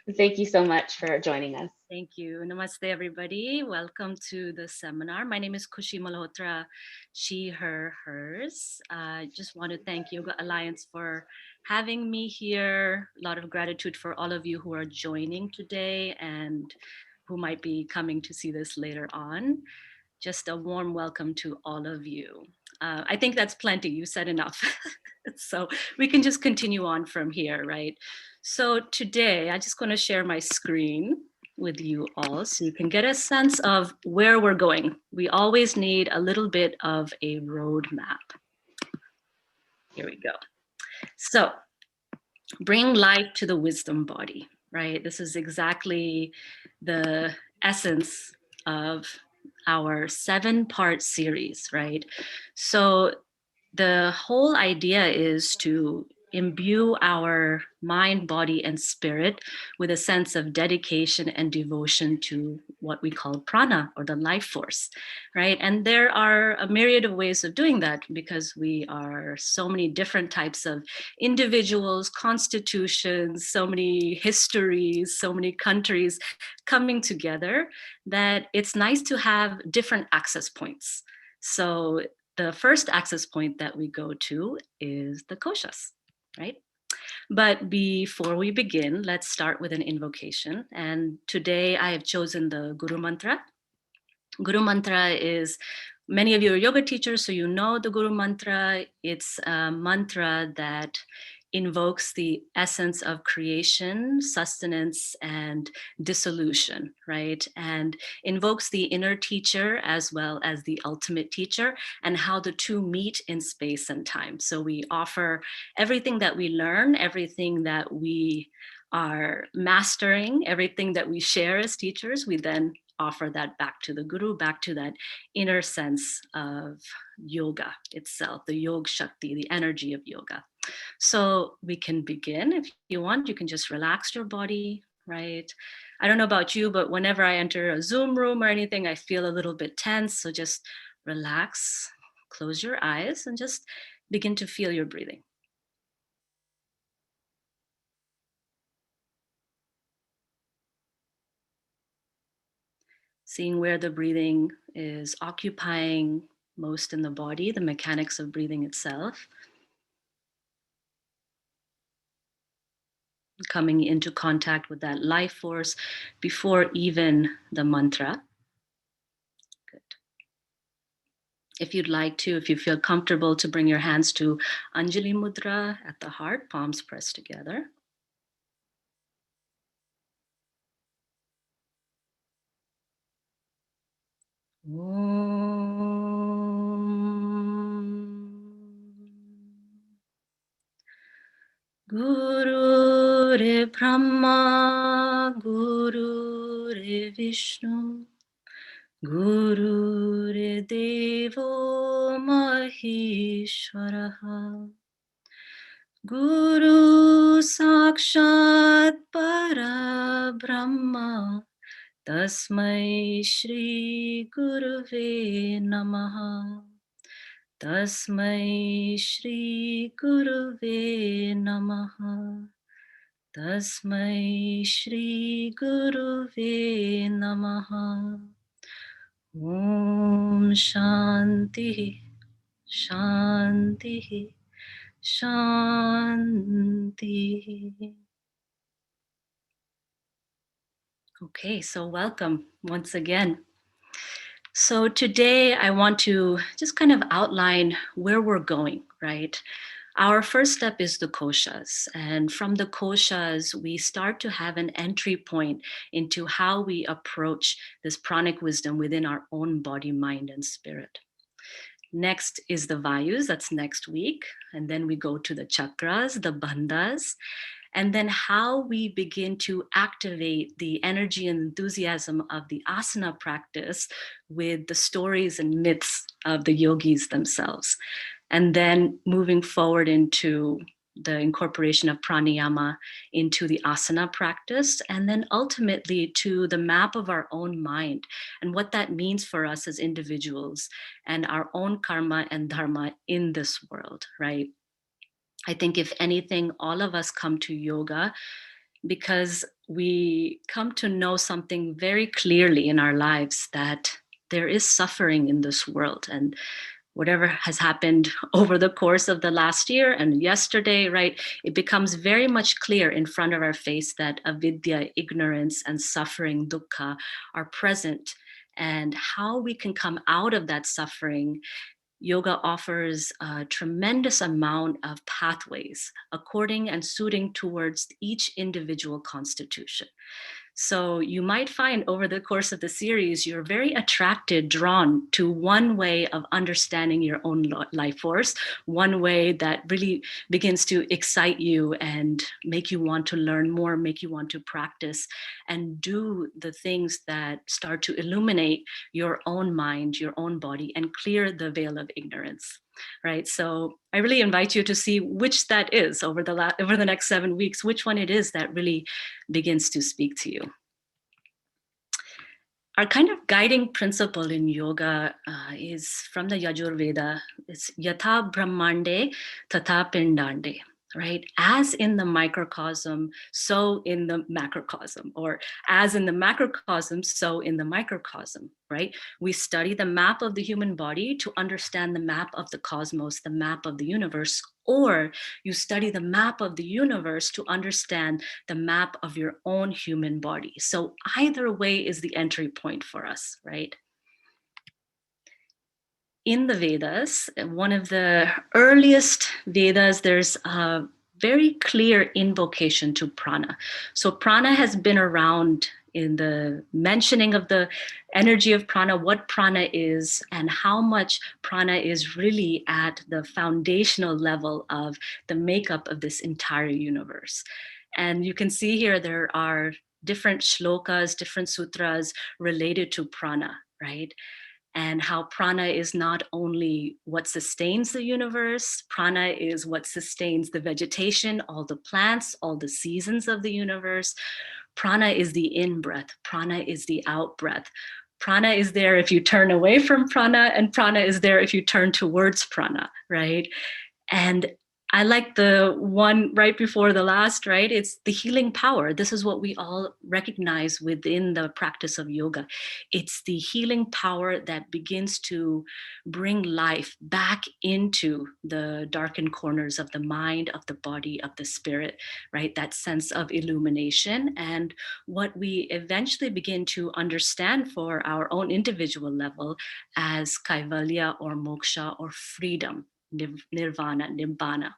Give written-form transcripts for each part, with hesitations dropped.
Thank you so much for joining us. Thank you. Namaste, everybody. Welcome to the seminar. My name is Khushi Malhotra, she, her, hers. I just want to thank Yoga Alliance for having me here. A lot of gratitude for all of you who are joining today and who might be coming to see this later on. Just a warm welcome to all of you. I think that's plenty. You said enough. So we can just continue on from here, right? So today, I'm just going to share my screen with you all so you can get a sense of where we're going. We always need a little bit of a roadmap. Here we go. So bring light to the wisdom body, right? This is exactly the essence of our 7-part series, right? So the whole idea is to imbue our mind, body, and spirit with a sense of dedication and devotion to what we call prana, or the life force, right? And there are a myriad of ways of doing that because we are so many different types of individuals, constitutions, so many histories, so many countries coming together that it's nice to have different access points. So the first access point that we go to is the Koshas, right? But before we begin, let's start with an invocation. And today I have chosen the Guru Mantra. Guru Mantra is, many of you are yoga teachers, so you know the Guru Mantra. It's a mantra that invokes the essence of creation, sustenance, and dissolution, right? And invokes the inner teacher as well as the ultimate teacher and how the two meet in space and time. So we offer everything that we learn, everything that we are mastering, everything that we share as teachers, we then offer that back to the Guru, back to that inner sense of yoga itself, the Yog Shakti, the energy of yoga. So we can begin. If you want, you can just relax your body, right? I don't know about you, but whenever I enter a Zoom room or anything, I feel a little bit tense. So just relax, close your eyes, and just begin to feel your breathing. Seeing where the breathing is occupying most in the body, the mechanics of breathing itself. Coming into contact with that life force before even the mantra. Good. If you'd like to, if you feel comfortable, to bring your hands to Anjali Mudra at the heart, palms pressed together. Guru Re Brahma, Guru Re Vishnu, Guru Re Devo Maheshwaraha, Guru Sakshat Para Brahma, Tasmai Shri Guruve Namaha. Tasmai Shri Guruve Namaha. Tasmai Shri Guruve Namaha. Om Shanti, Shanti, Shanti. Okay, so welcome once again. So today I want to just kind of outline where we're going, right? Our first step is the koshas. And from the koshas, we start to have an entry point into how we approach this pranic wisdom within our own body, mind, and spirit. Next is the vayus, that's next week. And then we go to the chakras, the bandhas, and then how we begin to activate the energy and enthusiasm of the asana practice with the stories and myths of the yogis themselves. And then moving forward into the incorporation of pranayama into the asana practice, and then ultimately to the map of our own mind and what that means for us as individuals and our own karma and dharma in this world, right? I think if anything, all of us come to yoga because we come to know something very clearly in our lives, that there is suffering in this world. And whatever has happened over the course of the last year and yesterday, right, it becomes very much clear in front of our face that avidya, ignorance, and suffering, dukkha, are present. And how we can come out of that suffering, yoga offers a tremendous amount of pathways according and suiting towards each individual constitution. So you might find over the course of the series, you're very attracted, drawn to one way of understanding your own life force, one way that really begins to excite you and make you want to learn more, make you want to practice and do the things that start to illuminate your own mind, your own body, and clear the veil of ignorance. Right. So I really invite you to see which that is over the next 7 weeks, which one it is that really begins to speak to you. Our kind of guiding principle in yoga is from the Yajurveda. It's yatha brahmande tatha pindande, right? As in the microcosm, so in the macrocosm, or as in the macrocosm, so in the microcosm, right? We study the map of the human body to understand the map of the cosmos, the map of the universe, or you study the map of the universe to understand the map of your own human body. So either way is the entry point for us, right? In the Vedas, one of the earliest Vedas, there's a very clear invocation to prana. So prana has been around in the mentioning of the energy of prana, what prana is, and how much prana is really at the foundational level of the makeup of this entire universe. And you can see here there are different shlokas, different sutras related to prana, right? And how prana is not only what sustains the universe, prana is what sustains the vegetation, all the plants, all the seasons of the universe. Prana is the in breath, prana is the out breath. Prana is there if you turn away from prana, and prana is there if you turn towards prana, right? And I like the one right before the last, right? It's the healing power. This is what we all recognize within the practice of yoga. It's the healing power that begins to bring life back into the darkened corners of the mind, of the body, of the spirit, right? That sense of illumination. And what we eventually begin to understand for our own individual level as kaivalya or moksha or freedom, nirvana, nibbana,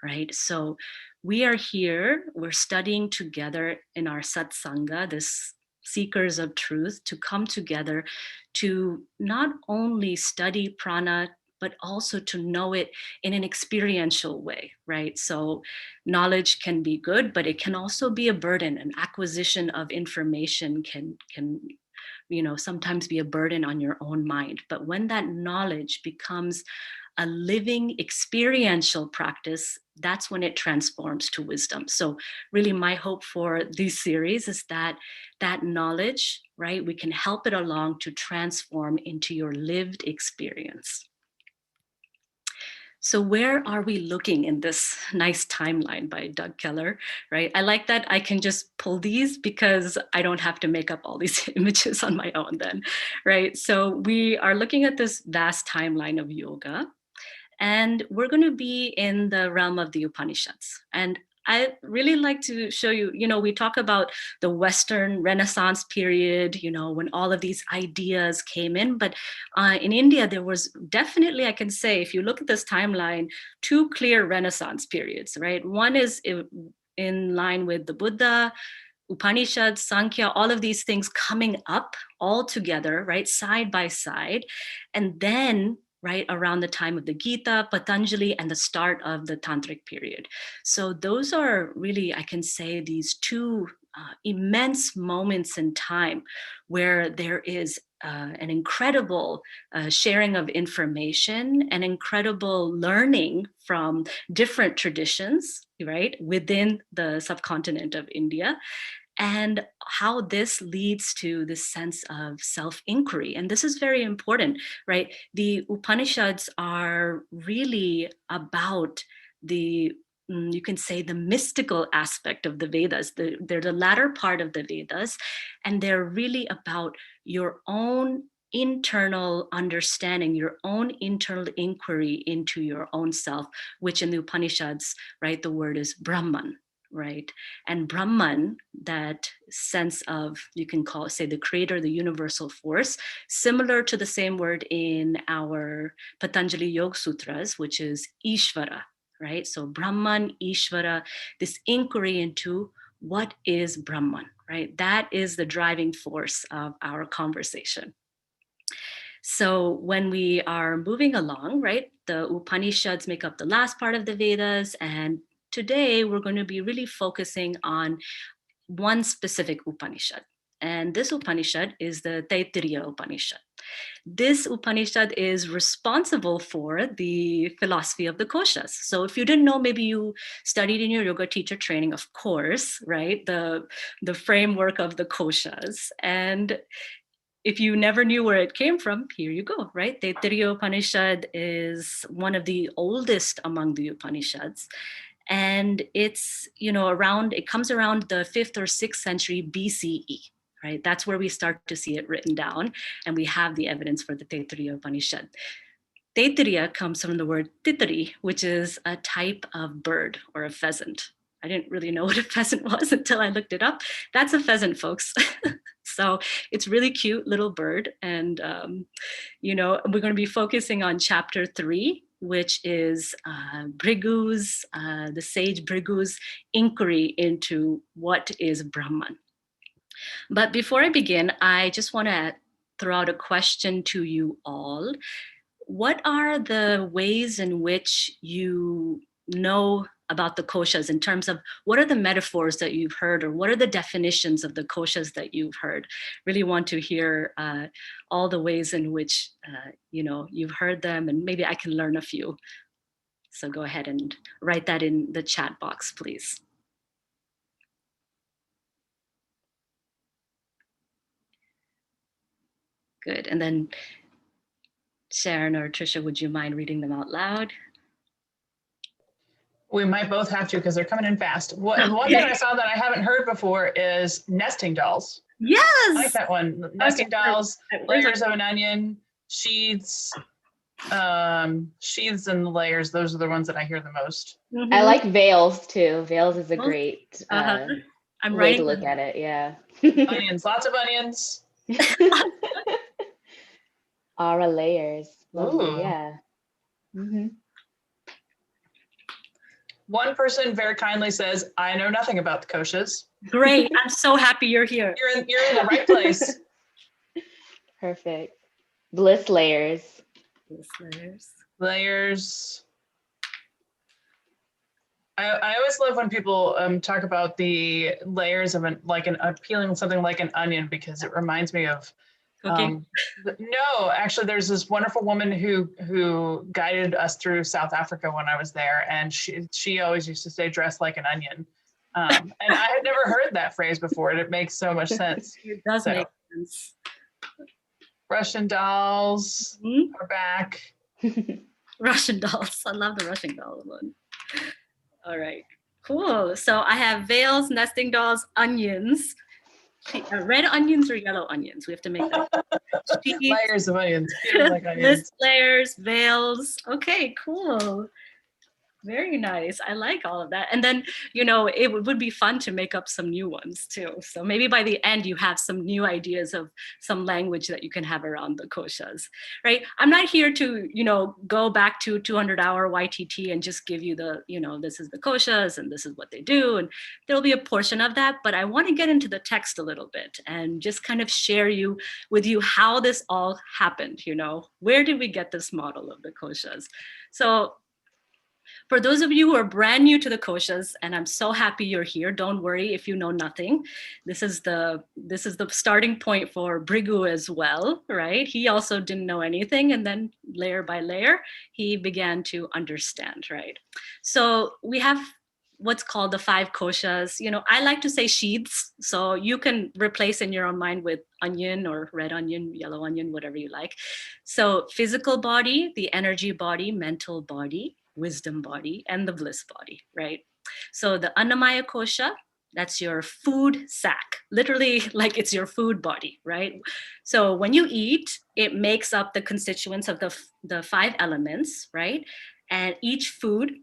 right? So we are here, we're studying together in our satsanga, this seekers of truth, to come together to not only study prana, but also to know it in an experiential way, right? So knowledge can be good, but it can also be a burden. An acquisition of information can sometimes be a burden on your own mind. But when that knowledge becomes a living experiential practice, that's when it transforms to wisdom. So really my hope for this series is that that knowledge, right, we can help it along to transform into your lived experience. So where are we looking in this nice timeline by Doug Keller, right? I like that I can just pull these because I don't have to make up all these images on my own then, right? So we are looking at this vast timeline of yoga, and we're going to be in the realm of the Upanishads. And I really like to show you, we talk about the Western Renaissance period, when all of these ideas came in. But in India, there was definitely, I can say, if you look at this timeline, two clear Renaissance periods, right? One is in line with the Buddha, Upanishads, Sankhya, all of these things coming up all together, right, side by side. And then right around the time of the Gita, Patanjali, and the start of the Tantric period. So those are really, I can say, these two immense moments in time where there is an incredible sharing of information, an incredible learning from different traditions, right, within the subcontinent of India, and how this leads to this sense of self-inquiry. And this is very important, right? The Upanishads are really about the you can say, the mystical aspect of the Vedas. They're the latter part of the Vedas, and they're really about your own internal understanding, your own internal inquiry into your own self, which in the Upanishads, right, the word is Brahman, right? And Brahman, that sense of, you can call it, say, the creator, the universal force, similar to the same word in our Patanjali Yoga Sutras, which is Ishvara, right? So Brahman, Ishvara, this inquiry into what is Brahman, right? That is the driving force of our conversation. So when we are moving along, right, the Upanishads make up the last part of the Vedas, and today we're going to be really focusing on one specific Upanishad. And this Upanishad is the Taittiriya Upanishad. This Upanishad is responsible for the philosophy of the Koshas. So if you didn't know, maybe you studied in your yoga teacher training, of course, right? The framework of the Koshas. And if you never knew where it came from, here you go, right? The Taittiriya Upanishad is one of the oldest among the Upanishads. And it's, it comes around the 5th or 6th century BCE, right? That's where we start to see it written down. And we have the evidence for the Taittiriya Upanishad. Taittiriya comes from the word titri, which is a type of bird or a pheasant. I didn't really know what a pheasant was until I looked it up. That's a pheasant, folks. So it's really cute little bird. And, we're going to be focusing on chapter 3, which is Bhrigu's, the sage Bhrigu's inquiry into what is Brahman. But before I begin, I just want to throw out a question to you all. What are the ways in which you know about the koshas, in terms of what are the metaphors that you've heard, or what are the definitions of the koshas that you've heard? Really want to hear all the ways in which you've heard them, and maybe I can learn a few. So go ahead and write that in the chat box, please. Good. And then Sharon or Trisha, would you mind reading them out loud? We might both have to, because they're coming in fast. One thing I saw that I haven't heard before is nesting dolls. Yes. I like that one. Nesting dolls, layers of an onion, sheaths. Sheaths and the layers, those are the ones that I hear the most. Mm-hmm. I like veils too. Veils is a great I'm way to look at it. Yeah. Onions, lots of onions. Aura layers. Lovely. Ooh. Yeah. Mm-hmm. One person very kindly says, "I know nothing about the koshas." Great. I'm so happy you're here. You're in the right place. Perfect. Bliss layers. Bliss layers. Layers. I always love when people talk about the layers of peeling something like an onion, because it reminds me of cooking. No, actually, there's this wonderful woman who guided us through South Africa when I was there, and she always used to say, "Dress like an onion," and I had never heard that phrase before, and it makes so much sense. It does make sense. Russian dolls are back. Russian dolls. I love the Russian doll one. All right, cool. So I have veils, nesting dolls, onions. Red onions or yellow onions? We have to make that. Layers of onions. Like onions. List layers, veils. Okay, cool. Very nice. I like all of that. And then, it would be fun to make up some new ones too. So maybe by the end, you have some new ideas of some language that you can have around the koshas, right? I'm not here to, go back to 200-hour YTT and just give you the, this is the koshas and this is what they do. And there'll be a portion of that, but I want to get into the text a little bit and just kind of share with you how this all happened, where did we get this model of the koshas? So for those of you who are brand new to the koshas, and I'm so happy you're here, don't worry if you know nothing. This is the starting point for Bhrigu as well, right? He also didn't know anything, and then layer by layer, he began to understand, right? So we have what's called the 5 koshas. I like to say sheaths, so you can replace in your own mind with onion or red onion, yellow onion, whatever you like. So physical body, the energy body, mental body, wisdom body, and the bliss body, right? So the Annamaya kosha, that's your food sack, literally like it's your food body, right? So when you eat, it makes up the constituents of the five elements, right? And each food,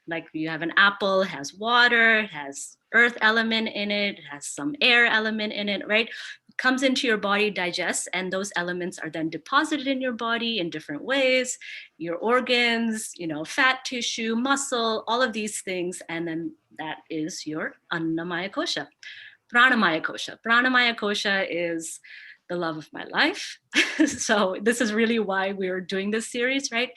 like you have an apple, has water, has earth element in it, has some air element in it, right? It comes into your body, digests, and those elements are then deposited in your body in different ways, your organs, fat tissue, muscle, all of these things. And then that is your Annamaya kosha. Pranamaya kosha. Pranamaya kosha is the love of my life. So this is really why we're doing this series, right?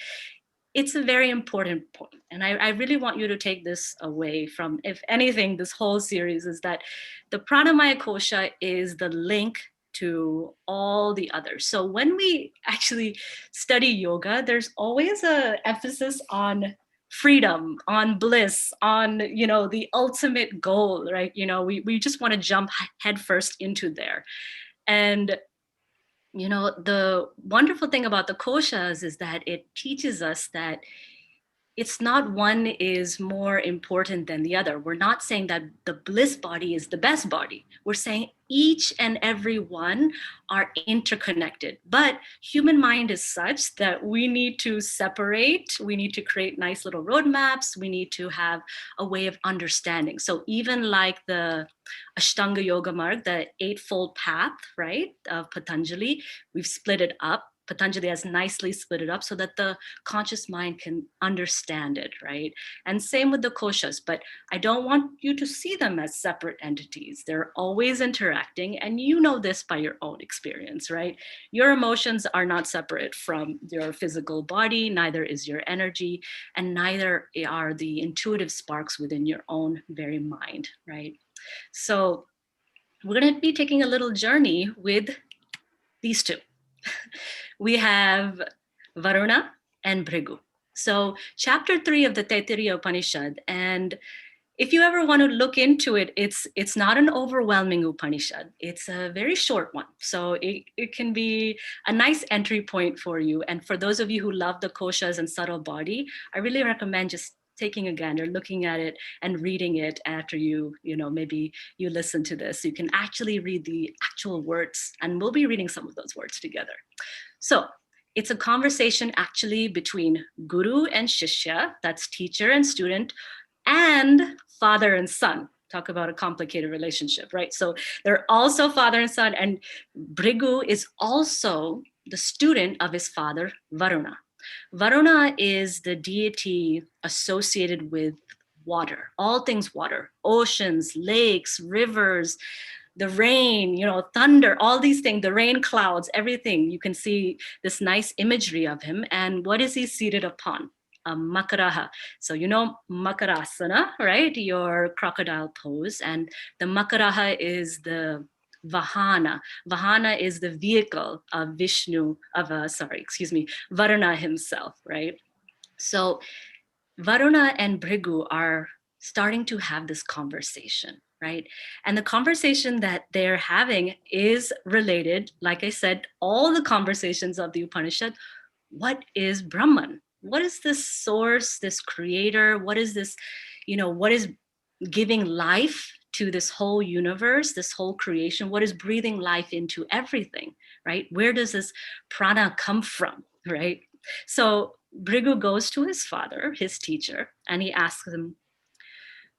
It's a very important point. And I really want you to take this away from, if anything, this whole series is that the Pranamaya kosha is the link to all the others. So when we actually study yoga, there's always a emphasis on freedom, on bliss, on the ultimate goal, right? We just want to jump headfirst into there. And the wonderful thing about the koshas is that it teaches us that it's not one is more important than the other. We're not saying that the bliss body is the best body. We're saying each and every one are interconnected. But human mind is such that we need to separate, we need to create nice little roadmaps, we need to have a way of understanding. So even like the Ashtanga Yoga Marg, the eightfold path, right, of Patanjali, we've split it up. Patanjali has nicely split it up so that the conscious mind can understand it, right? And same with the koshas, but I don't want you to see them as separate entities. They're always interacting, and you know this by your own experience, right? Your emotions are not separate from your physical body, neither is your energy, and neither are the intuitive sparks within your own very mind, right? So we're going to be taking a little journey with these two. We have Varuna and Bhrigu. So chapter 3 of the Taittiriya Upanishad, and if you ever want to look into it, it's not an overwhelming Upanishad. It's a very short one. So it can be a nice entry point for you. And for those of you who love the koshas and subtle body, I really recommend just taking a gander, looking at it and reading it after maybe you listen to this. You can actually read the actual words, and we'll be reading some of those words together. So it's a conversation actually between guru and shishya, that's teacher and student, and father and son. Talk about a complicated relationship, right? So they're also father and son, and Bhrigu is also the student of his father, Varuna. Varuna is the deity associated with water, all things water, oceans, lakes, rivers, the rain, thunder, all these things, the rain clouds, everything. You can see this nice imagery of him. And what is he seated upon? A makaraha. So makarasana, right? Your crocodile pose. And the makaraha is the Vahana. Vahana is the vehicle of Varuna himself, right? So Varuna and Bhrigu are starting to have this conversation, right? And the conversation that they're having is related, like I said, all the conversations of the Upanishad. What is Brahman? What is this source, this creator? What is this, what is giving life to this whole universe, this whole creation? What is breathing life into everything, right? Where does this prana come from, right? So Bhrigu goes to his father, his teacher, and he asks him,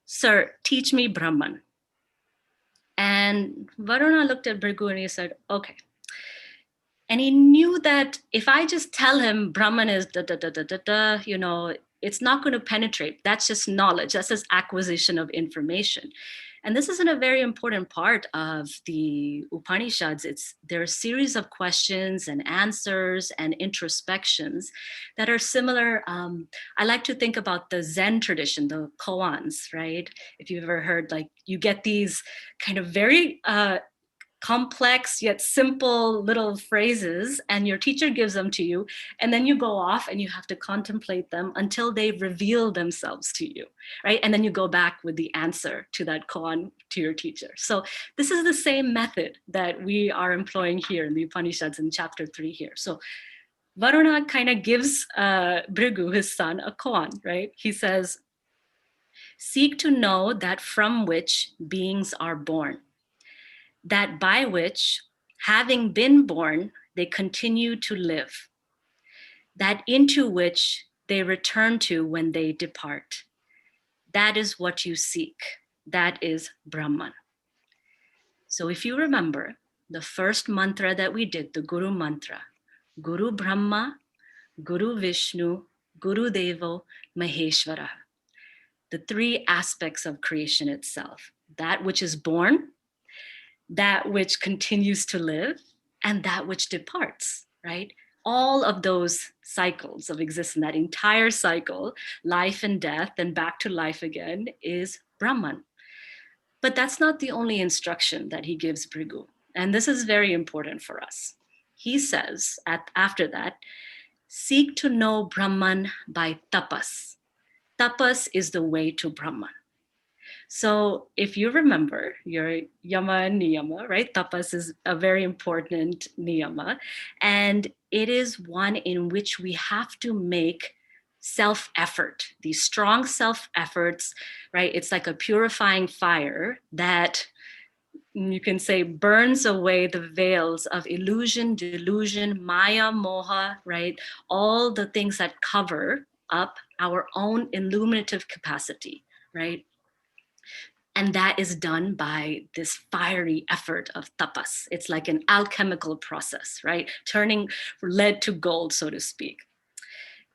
"Sir, teach me Brahman." And Varuna looked at Bhrigu and he said, "Okay." And he knew that if I just tell him Brahman is da da da da da da, it's not going to penetrate. That's just knowledge. That's just acquisition of information. And this isn't a very important part of the Upanishads. There are a series of questions and answers and introspections that are similar. I like to think about the Zen tradition, the koans, right? If you've ever heard, like you get these kind of very complex yet simple little phrases, and your teacher gives them to you, and then you go off and you have to contemplate them until they reveal themselves to you, right? And then you go back with the answer to that koan to your teacher. So this is the same method that we are employing here in the Upanishads in chapter 3 here. So Varuna kind of gives Bhrigu, his son, a koan, right? He says, seek to know that from which beings are born, that by which, having been born, they continue to live, that into which they return to when they depart. That is what you seek. That is Brahman. So if you remember the first mantra that we did, the Guru mantra, Guru Brahma, Guru Vishnu, Guru Devo, Maheshwara, the three aspects of creation itself, that which is born, that which continues to live, and that which departs, right? All of those cycles of existence, that entire cycle, life and death, and back to life again, is Brahman. But that's not the only instruction that he gives Bhrigu. And this is very important for us. He says, after that, seek to know Brahman by tapas. Tapas is the way to Brahman. So if you remember your yama and niyama, right? Tapas is a very important niyama. And it is one in which we have to make self-effort, these strong self-efforts, right? It's like a purifying fire that you can say burns away the veils of illusion, delusion, maya, moha, right? All the things that cover up our own illuminative capacity, right? And that is done by this fiery effort of tapas. It's like an alchemical process, right? Turning lead to gold, so to speak.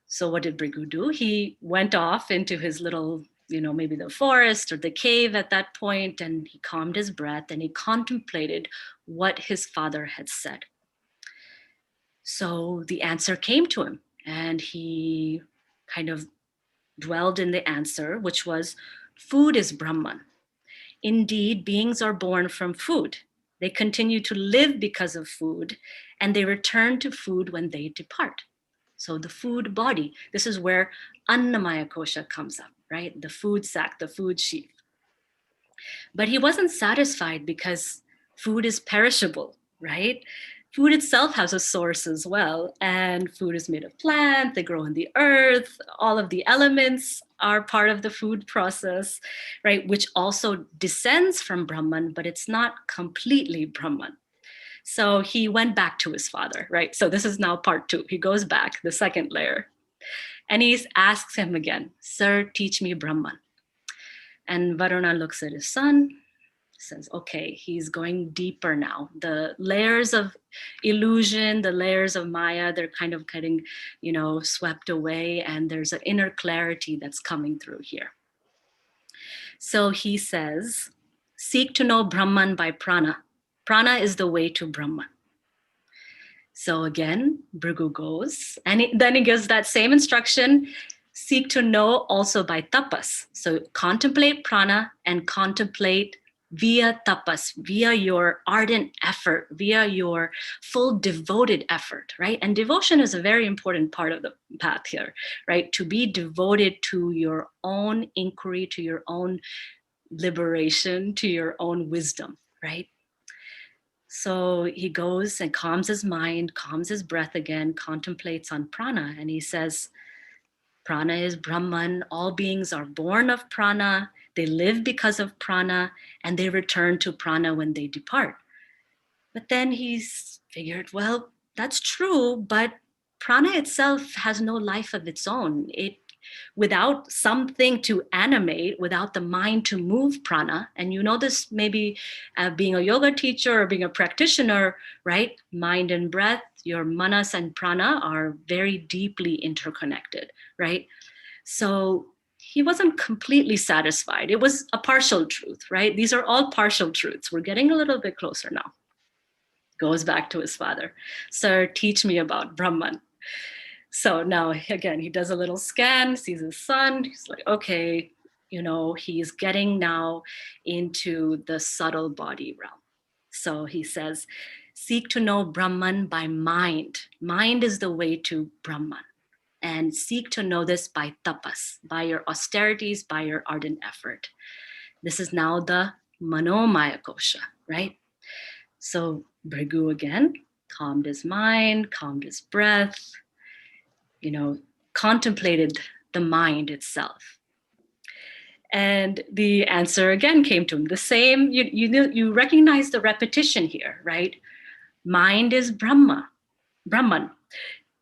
So what did Bhrigu do? He went off into his little, maybe the forest or the cave at that point, and he calmed his breath and he contemplated what his father had said. So the answer came to him, and he kind of dwelled in the answer, which was, food is Brahman. Indeed, beings are born from food. They continue to live because of food, and they return to food when they depart. So the food body, this is where Annamaya kosha comes up, right? The food sack, the food sheath. But he wasn't satisfied because food is perishable, right? Food itself has a source as well, and food is made of plants, they grow in the earth, all of the elements are part of the food process, right? Which also descends from Brahman, but it's not completely Brahman. So he went back to his father, right? So this is now part 2. He goes back, the second layer, and he asks him again, sir, teach me Brahman. And Varuna looks at his son, says, okay, he's going deeper now. The layers of illusion, the layers of Maya, they're kind of getting, swept away, and there's an inner clarity that's coming through here. So he says, seek to know Brahman by prana. Prana is the way to Brahman. So again, Bhrigu goes, and then he gives that same instruction, seek to know also by tapas. So contemplate prana and contemplate via tapas, via your ardent effort, via your full devoted effort, right? And devotion is a very important part of the path here, right? To be devoted to your own inquiry, to your own liberation, to your own wisdom, right? So he goes and calms his mind, calms his breath again, contemplates on prana, and he says, prana is Brahman. All beings are born of prana. They live because of prana, and they return to prana when they depart. But then he's figured, well, that's true, but prana itself has no life of its own. Without something to animate, without the mind to move prana, and this maybe being a yoga teacher or being a practitioner, right? Mind and breath, your manas and prana are very deeply interconnected, right? So he wasn't completely satisfied. It was a partial truth, right? These are all partial truths. We're getting a little bit closer now. Goes back to his father. Sir, teach me about Brahman. So now, again, he does a little scan, sees his son. He's like, okay, he's getting now into the subtle body realm. So he says, seek to know Brahman by mind. Mind is the way to Brahman. And seek to know this by tapas, by your austerities, by your ardent effort. This is now the Manomaya kosha, right? So Bhrigu again calmed his mind, calmed his breath, contemplated the mind itself. And the answer again came to him. The same, you recognize the repetition here, right? Mind is Brahman.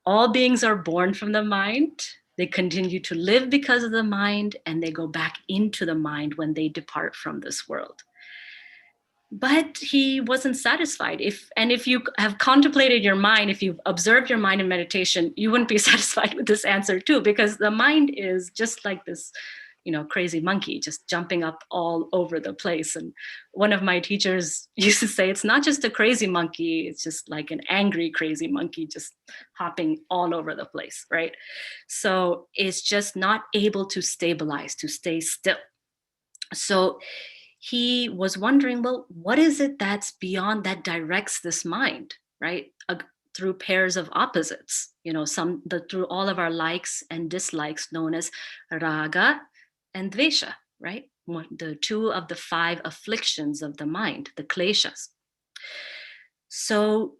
All beings are born from the mind. They continue to live because of the mind, and they go back into the mind when they depart from this world. But he wasn't satisfied. If you have contemplated your mind, if you've observed your mind in meditation, you wouldn't be satisfied with this answer too, because the mind is just like this, crazy monkey just jumping up all over the place. And one of my teachers used to say, it's not just a crazy monkey, it's just like an angry crazy monkey just hopping all over the place, right? So it's just not able to stabilize, to stay still. So he was wondering, well, what is it that's beyond, that directs this mind, right? Through pairs of opposites, through all of our likes and dislikes, known as raga and dvesha, right? The two of the 5 afflictions of the mind, the kleshas. So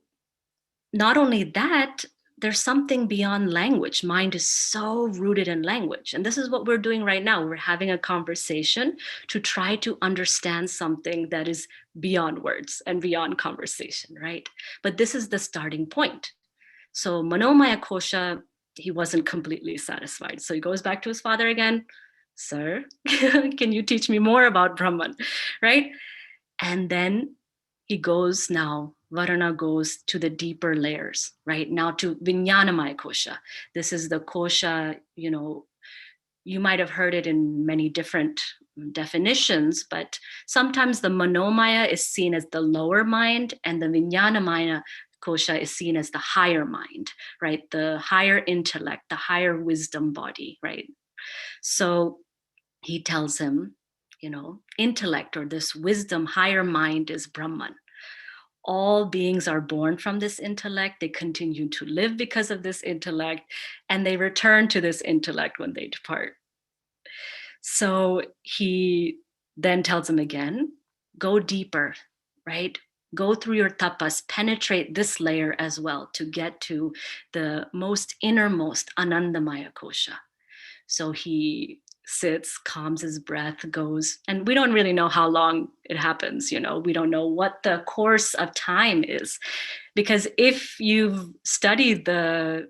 not only that, there's something beyond language. Mind is so rooted in language. And this is what we're doing right now. We're having a conversation to try to understand something that is beyond words and beyond conversation, right? But this is the starting point. So Manomaya Kosha, he wasn't completely satisfied. So he goes back to his father again. Sir, can you teach me more about Brahman, right? And then he goes now, Varana goes to the deeper layers, right? Now to Vijnanamaya Kosha. This is the Kosha, you might have heard it in many different definitions, but sometimes the Manomaya is seen as the lower mind, and the Vijnanamaya Kosha is seen as the higher mind, right? The higher intellect, the higher wisdom body, right? So he tells him, intellect, or this wisdom, higher mind, is Brahman. All beings are born from this intellect. They continue to live because of this intellect, and they return to this intellect when they depart. So he then tells him again, go deeper, right? Go through your tapas, penetrate this layer as well to get to the most innermost Anandamaya kosha. So he sits, calms his breath, goes, and we don't really know how long it happens. We don't know what the course of time is, because if you've studied the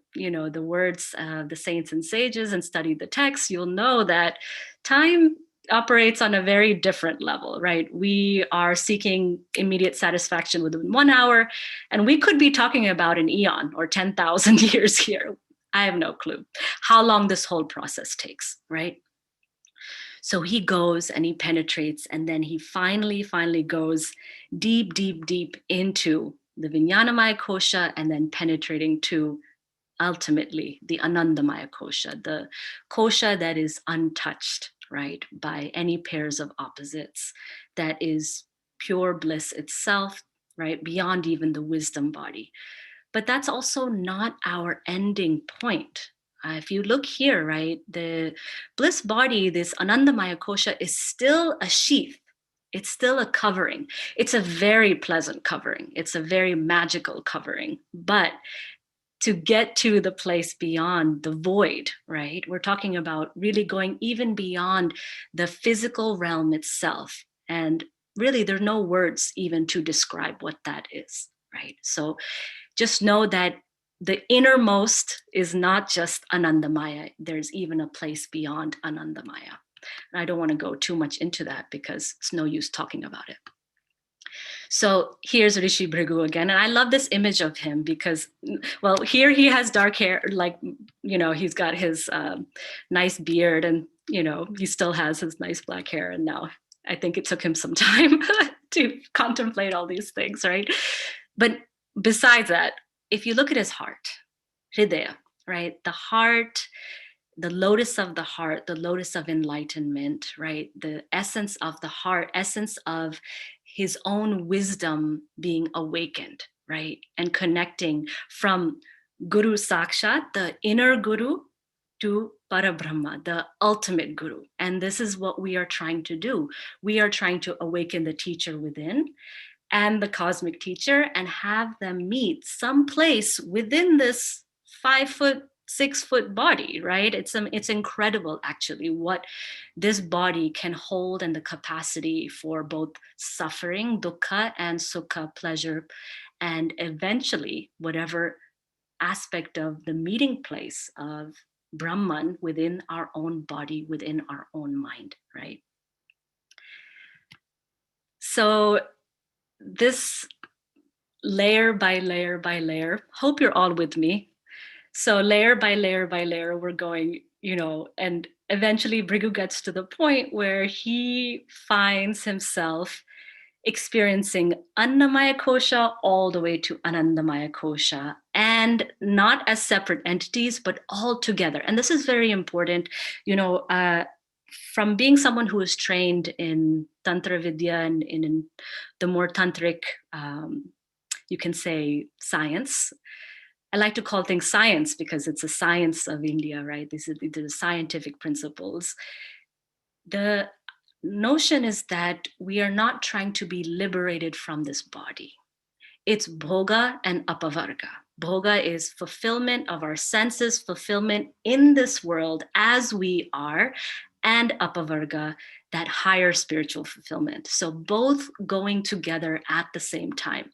words of the saints and sages and studied the text, you'll know that time operates on a very different level, right? We are seeking immediate satisfaction within 1 hour, and we could be talking about an eon or 10,000 years here. I have no clue how long this whole process takes, right? So he goes and he penetrates, and then he finally goes deep, deep, deep into the Vijnanamaya kosha, and then penetrating to ultimately the Anandamaya kosha, the kosha that is untouched, right, by any pairs of opposites, that is pure bliss itself, right, beyond even the wisdom body. But that's also not our ending point. If you look here, right, the bliss body, this Anandamaya kosha, is still a sheath. It's still a covering. It's a very pleasant covering. It's a very magical covering. But to get to the place beyond the void, right, we're talking about really going even beyond the physical realm itself. And really, there are no words even to describe what that is, right? So just know that the innermost is not just Anandamaya. There's even a place beyond Anandamaya. And I don't want to go too much into that because it's no use talking about it. So here's Rishi Bhrigu again. And I love this image of him because, well, here he has dark hair, like, he's got his nice beard, and, he still has his nice black hair. And now I think it took him some time to contemplate all these things, right? But besides that, if you look at his heart, hridaya, right? The heart, the lotus of the heart, the lotus of enlightenment, right? The essence of the heart, essence of his own wisdom being awakened, right? And connecting from Guru Sakshat, the inner Guru, to Parabrahma, the ultimate Guru. And this is what we are trying to do. We are trying to awaken the teacher within and the cosmic teacher, and have them meet someplace within this 5 foot 6-foot body, right? It's incredible actually what this body can hold, and the capacity for both suffering, dukkha, and sukha, pleasure, and eventually whatever aspect of the meeting place of Brahman within our own body, within our own mind, right? So this layer by layer by layer, hope you're all with me. So layer by layer by layer, we're going, and eventually Brigu gets to the point where he finds himself experiencing Annamaya Kosha all the way to Anandamaya Kosha, and not as separate entities, but all together. And this is very important, from being someone who is trained in Tantra Vidya and in the more tantric, you can say, science. I like to call things science because it's a science of India, right? These are the scientific principles. The notion is that we are not trying to be liberated from this body. It's bhoga and apavarga. Bhoga is fulfillment of our senses, fulfillment in this world as we are, and apavarga, that higher spiritual fulfillment. So both going together at the same time.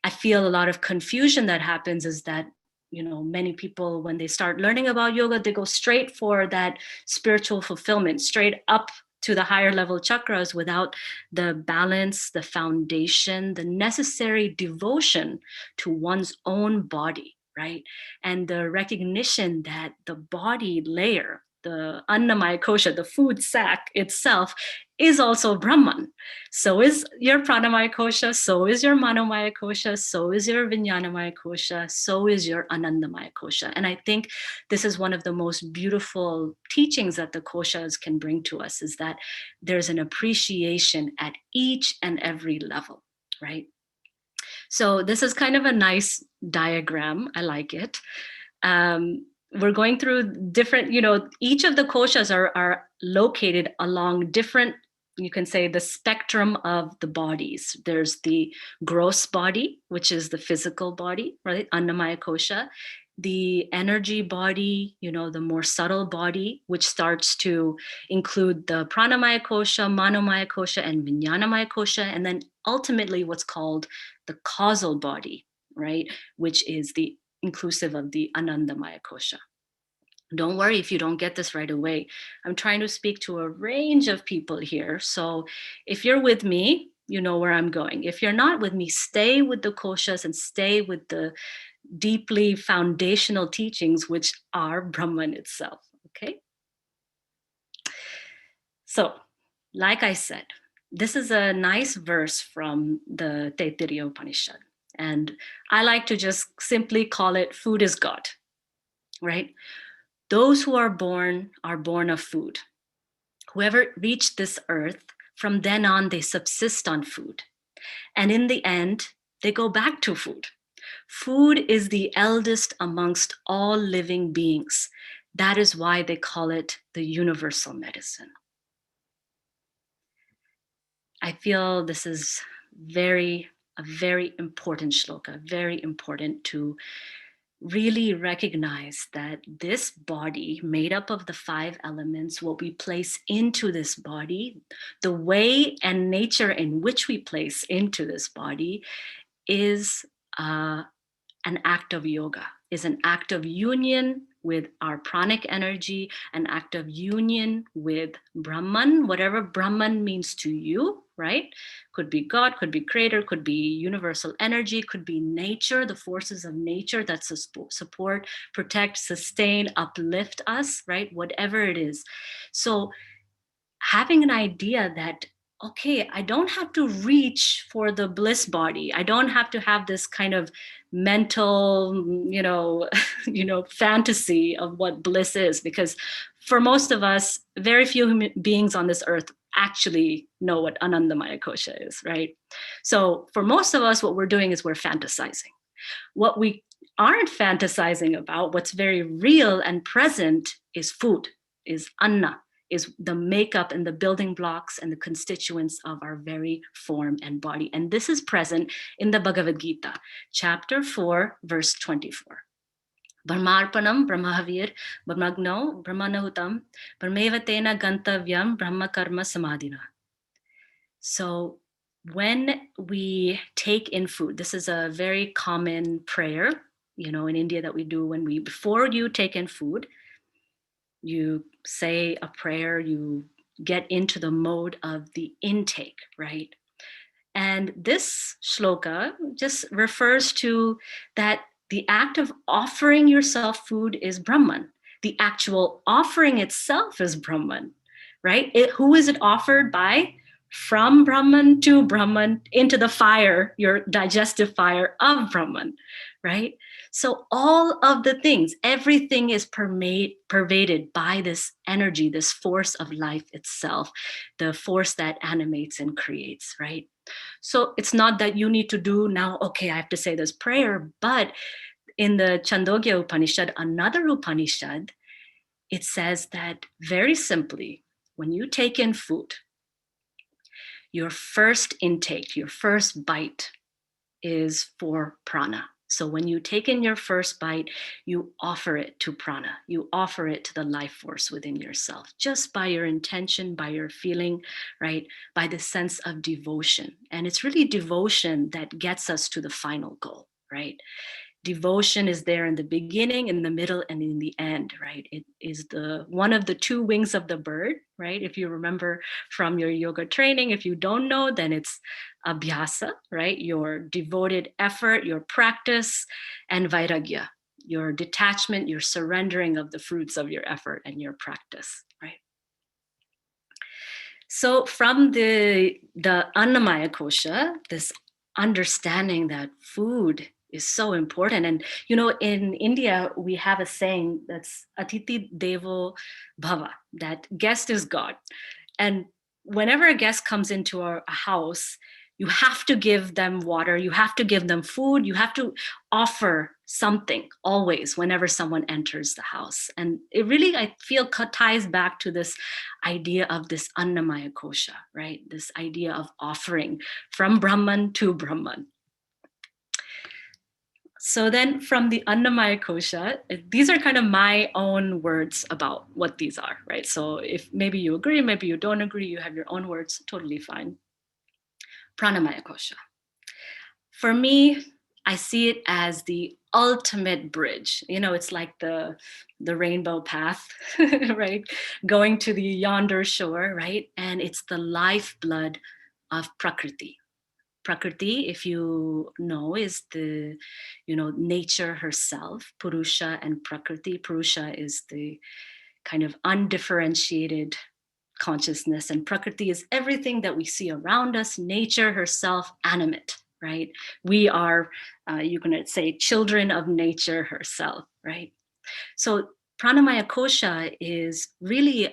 I feel a lot of confusion that happens is that, many people, when they start learning about yoga, they go straight for that spiritual fulfillment, straight up to the higher level chakras without the balance, the foundation, the necessary devotion to one's own body, right? And the recognition that the body layer, the Annamaya Kosha, the food sack itself, is also Brahman. So is your Pranamaya Kosha, so is your Manomaya Kosha, so is your Vijnanamaya Kosha, so is your Anandamaya Kosha. And I think this is one of the most beautiful teachings that the Koshas can bring to us, is that there's an appreciation at each and every level, right? So this is kind of a nice diagram. I like it. We're going through different, each of the koshas are located along different, you can say, the spectrum of the bodies. There's the gross body, which is the physical body, right? Annamaya kosha. The energy body, the more subtle body, which starts to include the Pranamaya kosha, Manomaya kosha, and Vijnanamaya kosha. And then ultimately what's called the causal body, right? Which is the inclusive of the Anandamaya kosha. Don't worry if you don't get this right away. I'm trying to speak to a range of people here. So if you're with me, you know where I'm going. If you're not with me, stay with the koshas and stay with the deeply foundational teachings, which are Brahman itself, okay? So, like I said, this is a nice verse from the Taittiriya Upanishad. And I like to just simply call it food is God, right? Those who are born of food. Whoever reached this earth, from then on, they subsist on food. And in the end, they go back to food. Food is the eldest amongst all living beings. That is why they call it the universal medicine. I feel this is a very important shloka, very important to really recognize that this body, made up of the 5 elements, what we place into this body, the way and nature in which we place into this body is an act of yoga, is an act of union with our pranic energy, an act of union with Brahman, whatever Brahman means to you, right? Could be God, could be creator, could be universal energy, could be nature, the forces of nature that support, protect, sustain, uplift us, right? Whatever it is. So having an idea that, okay, I don't have to reach for the bliss body. I don't have to have this kind of mental, fantasy of what bliss is, because for most of us, very few human beings on this earth actually know what Anandamaya kosha is, right? So for most of us, what we're doing is we're fantasizing. What we aren't fantasizing about, what's very real and present, is food, is anna, is the makeup and the building blocks and the constituents of our very form and body. And this is present in the Bhagavad Gita, chapter 4, verse 24. Brahmarpanam Brahmahavir Brahmagno Brahmanahutam Brahmevatena Gantavyam Brahma Karma Samadhina. So when we take in food, this is a very common prayer, in India that we do before you take in food, you say a prayer, you get into the mode of the intake, right? And this shloka just refers to that the act of offering yourself food is Brahman. The actual offering itself is Brahman, right? Who is it offered by? From Brahman to Brahman into the fire, your digestive fire of Brahman, right? So all of the things, everything is pervaded by this energy, this force of life itself, the force that animates and creates, right? So it's not that you need to do now, okay, I have to say this prayer, but in the Chandogya Upanishad, another Upanishad, it says that very simply, when you take in food, your first intake, your first bite is for prana. So when you take in your first bite, you offer it to prana. You offer it to the life force within yourself, just by your intention, by your feeling, right? By the sense of devotion. And it's really devotion that gets us to the final goal, right? Devotion is there in the beginning, in the middle, and in the end, right? It is the one of the two wings of the bird, right? If you remember from your yoga training, if you don't know, then it's abhyasa, right? Your devoted effort, your practice, and vairagya, your detachment, your surrendering of the fruits of your effort and your practice, right? So from the Annamaya kosha, this understanding that food is so important. And, in India, we have a saying that's Atiti Devo Bhava, that guest is God. And whenever a guest comes into a house, you have to give them water, you have to give them food, you have to offer something always whenever someone enters the house. And it really, I feel, ties back to this idea of this Annamaya kosha, right? This idea of offering from Brahman to Brahman. So then from the Annamaya kosha, these are kind of my own words about what these are, right? So if maybe you agree, maybe you don't agree, you have your own words, totally fine. Pranamaya kosha. For me, I see it as the ultimate bridge. It's like the rainbow path, right? Going to the yonder shore, right? And it's the lifeblood of Prakriti. Prakriti, if you know, is the, nature herself, Purusha and Prakriti. Purusha is the kind of undifferentiated consciousness, and Prakriti is everything that we see around us, nature herself, animate, right? We are, you can say, children of nature herself, right? So Pranamaya kosha is really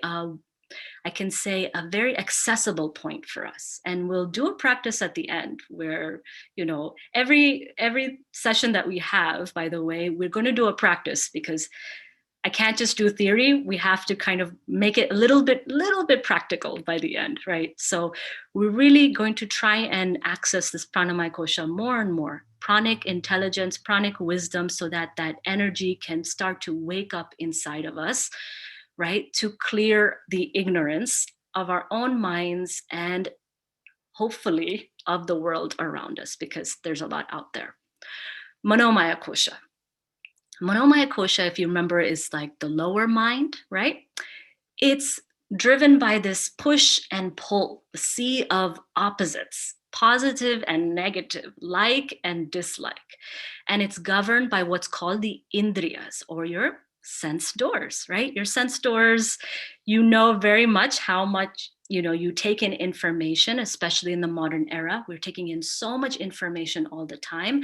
I can say, a very accessible point for us. And we'll do a practice at the end where, every session that we have, by the way, we're going to do a practice, because I can't just do theory. We have to kind of make it a little bit practical by the end, right? So we're really going to try and access this pranamaya kosha more and more, pranic intelligence, pranic wisdom, so that that energy can start to wake up inside of us, right? To clear the ignorance of our own minds and hopefully of the world around us, because there's a lot out there. Manomaya kosha. Manomaya kosha, if you remember, is like the lower mind, right? It's driven by this push and pull, the sea of opposites, positive and negative, like and dislike. And it's governed by what's called the indriyas, or your sense doors, right? Your sense doors, very much how much you take in information, especially in the modern era. We're taking in so much information all the time,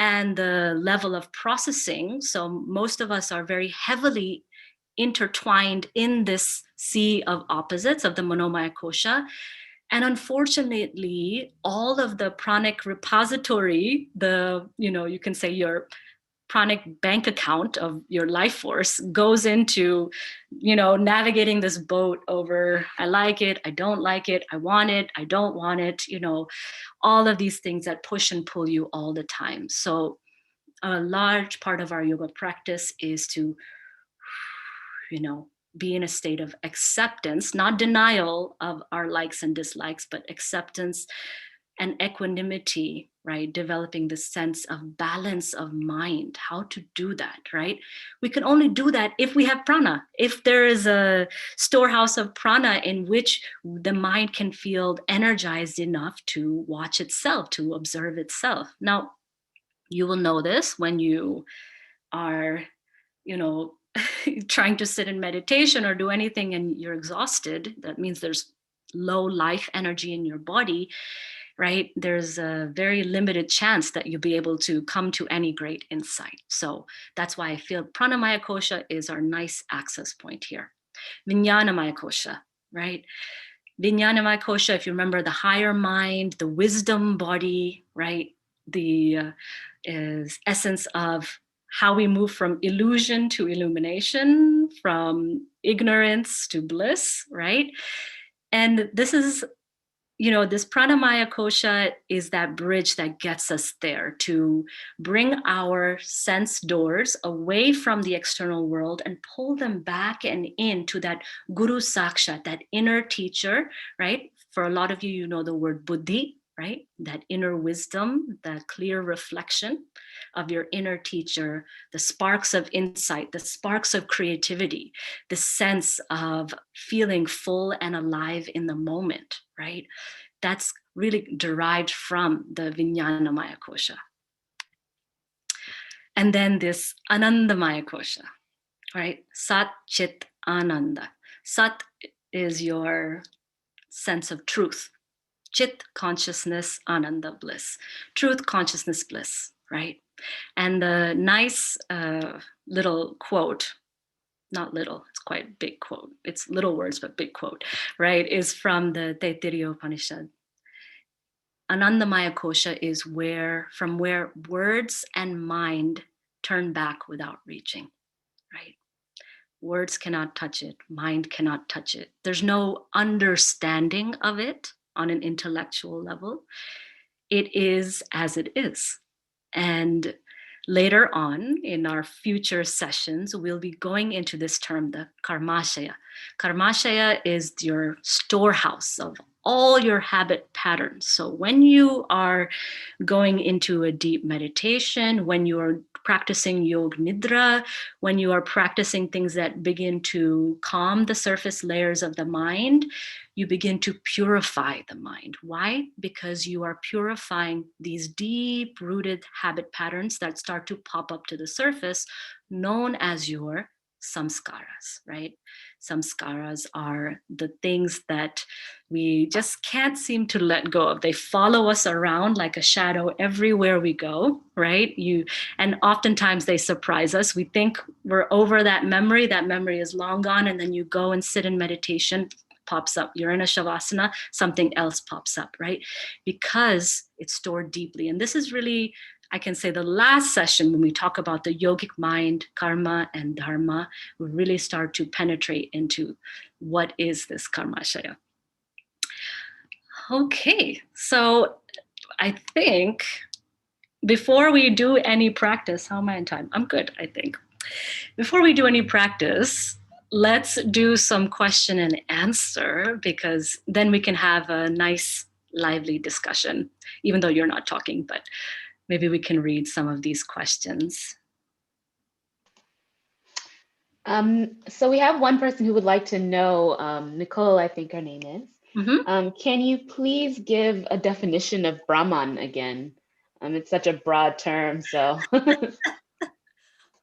and the level of processing. So most of us are very heavily intertwined in this sea of opposites of the Manomaya kosha. And unfortunately, all of the pranic repository, you can say your pranic bank account of your life force, goes into, navigating this boat over, I like it, I don't like it, I want it, I don't want it, all of these things that push and pull you all the time. So a large part of our yoga practice is to, be in a state of acceptance, not denial of our likes and dislikes, but acceptance and equanimity, right? Developing the sense of balance of mind, how to do that, right? We can only do that if we have prana, if there is a storehouse of prana in which the mind can feel energized enough to watch itself, to observe itself. Now, you will know this when you are, you know, trying to sit in meditation or do anything and you're exhausted. That means there's low life energy in your body, right? There's a very limited chance that you'll be able to come to any great insight. So that's why I feel Pranamaya Kosha is our nice access point here. Vijnanamaya Kosha, right? Vijnanamaya Kosha, if you remember, the higher mind, the wisdom body, right? The is essence of how we move from illusion to illumination, from ignorance to bliss, right? And this is, this Pranamaya Kosha is that bridge that gets us there to bring our sense doors away from the external world and pull them back and into that Guru Sakshat, that inner teacher, right? For a lot of you, you know the word Buddhi, right? That inner wisdom, that clear reflection of your inner teacher, the sparks of insight, the sparks of creativity, the sense of feeling full and alive in the moment, right? That's really derived from the Vijnanamaya Kosha. And then this Anandamaya Kosha, right? Sat, Chit, Ananda. Sat is your sense of truth. Chit, consciousness, Ananda, bliss. Truth, consciousness, bliss, right? And the nice little quote, not little, it's quite a big quote. It's little words, but big quote, right? Is from the Taittiriya Upanishad. Anandamaya Kosha is from where words and mind turn back without reaching, right? Words cannot touch it, mind cannot touch it. There's no understanding of it on an intellectual level. It is as it is. And later on in our future sessions, we'll be going into this term, the karmashaya. Karmashaya is your storehouse of all your habit patterns. So when you are going into a deep meditation, when you are practicing Yog Nidra, when you are practicing things that begin to calm the surface layers of the mind, you begin to purify the mind. Why? Because you are purifying these deep-rooted habit patterns that start to pop up to the surface, known as your samskaras, right? Samskaras are the things that we just can't seem to let go of. They follow us around like a shadow everywhere we go, right? And oftentimes they surprise us. We think we're over that memory is long gone, and then you go and sit in meditation, pops up. You're in a shavasana, something else pops up, right? Because it's stored deeply. And this is really, I can say, the last session when we talk about the yogic mind, karma, and dharma, we really start to penetrate into what is this karmashaya. Okay, so I think before we do any practice, how am I in time? I'm good, I think. Before we do any practice, let's do some question and answer, because then we can have a nice, lively discussion, even though you're not talking, but maybe we can read some of these questions. So we have one person who would like to know, Nicole, I think her name is. Mm-hmm. Can you please give a definition of Brahman again? It's such a broad term, so.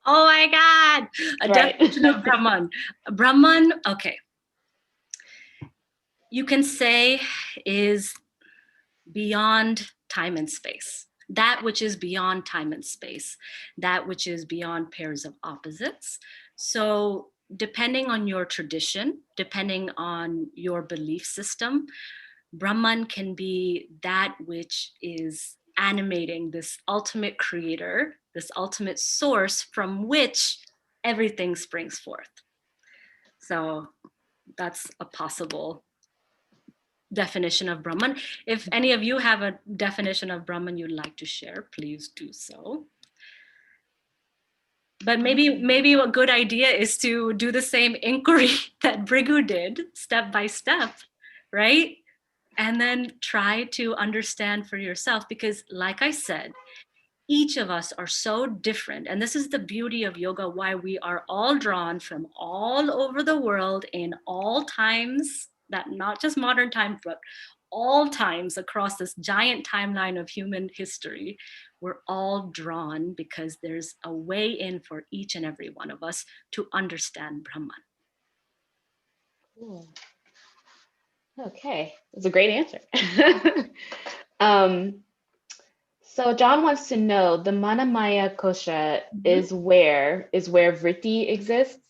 Oh my God, a Right. definition of Brahman. Brahman, okay. You can say is beyond time and space. That which is beyond time and space, that which is beyond pairs of opposites. So depending on your tradition, depending on your belief system, Brahman can be that which is animating this ultimate creator, this ultimate source from which everything springs forth. So that's a possible definition of Brahman. If any of you have a definition of Brahman you'd like to share, please do so. But maybe a good idea is to do the same inquiry that Brigu did, step by step, right? And then try to understand for yourself, because like I said, each of us are so different. And this is the beauty of yoga, why we are all drawn from all over the world in all times, that not just modern times, but all times across this giant timeline of human history. We're all drawn because there's a way in for each and every one of us to understand Brahman. Cool. Okay, that's a great answer. um, so John wants to know, the Manomaya kosha is where vritti exists?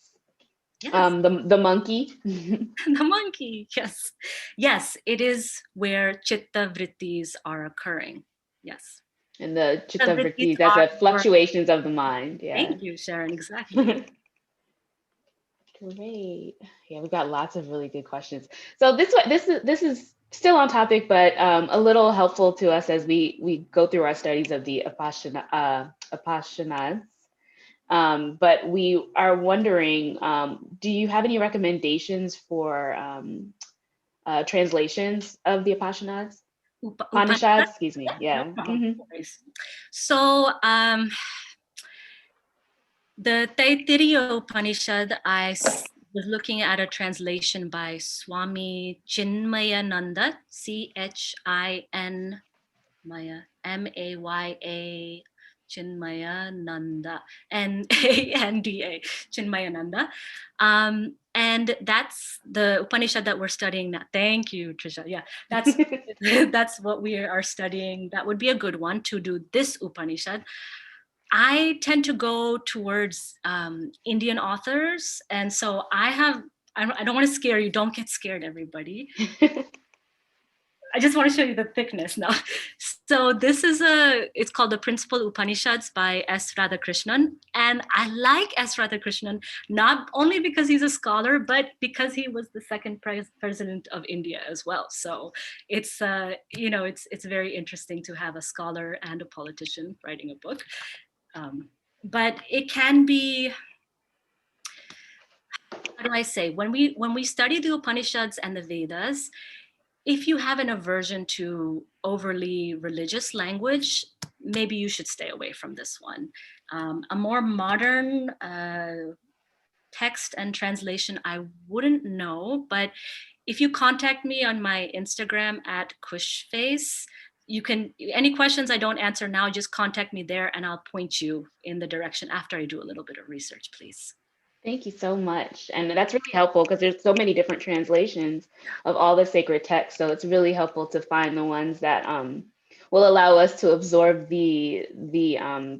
Yes. The monkey. The monkey, yes. Yes, it is where chitta vrittis are occurring. Yes. And the The chitta vrittis vritti, that's are the fluctuations of the mind. Yeah. Thank you, Sharon. Exactly. Great. Yeah, we've got lots of really good questions. So this is still on topic, but a little helpful to us as we go through our studies of the Upanishads. But we are wondering, do you have any recommendations for translations of the Upanishads? Upanishads, excuse me. Yeah. No problem. So the Taittiriya Upanishad, was looking at a translation by Swami Chinmayananda, Chin Maya, Maya, Chinmayananda, Nanda, Chinmayananda. And that's the Upanishad that we're studying now. Thank you, Trisha. Yeah, that's what we are studying. That would be a good one to do this Upanishad. I tend to go towards Indian authors. And so I don't want to scare you. Don't get scared, everybody. I just want to show you the thickness now. So this is it's called the Principal Upanishads by S. Radhakrishnan. And I like S. Radhakrishnan, not only because he's a scholar, but because he was the second president of India as well. So it's, it's very interesting to have a scholar and a politician writing a book. But it can be, how do I say, when we study the Upanishads and the Vedas, if you have an aversion to overly religious language, maybe you should stay away from this one. A more modern text and translation, I wouldn't know, but if you contact me on my Instagram at Khush, you can, any questions I don't answer now, just contact me there and I'll point you in the direction after I do a little bit of research, please. Thank you so much. And that's really helpful because there's so many different translations of all the sacred texts. So it's really helpful to find the ones that will allow us to absorb the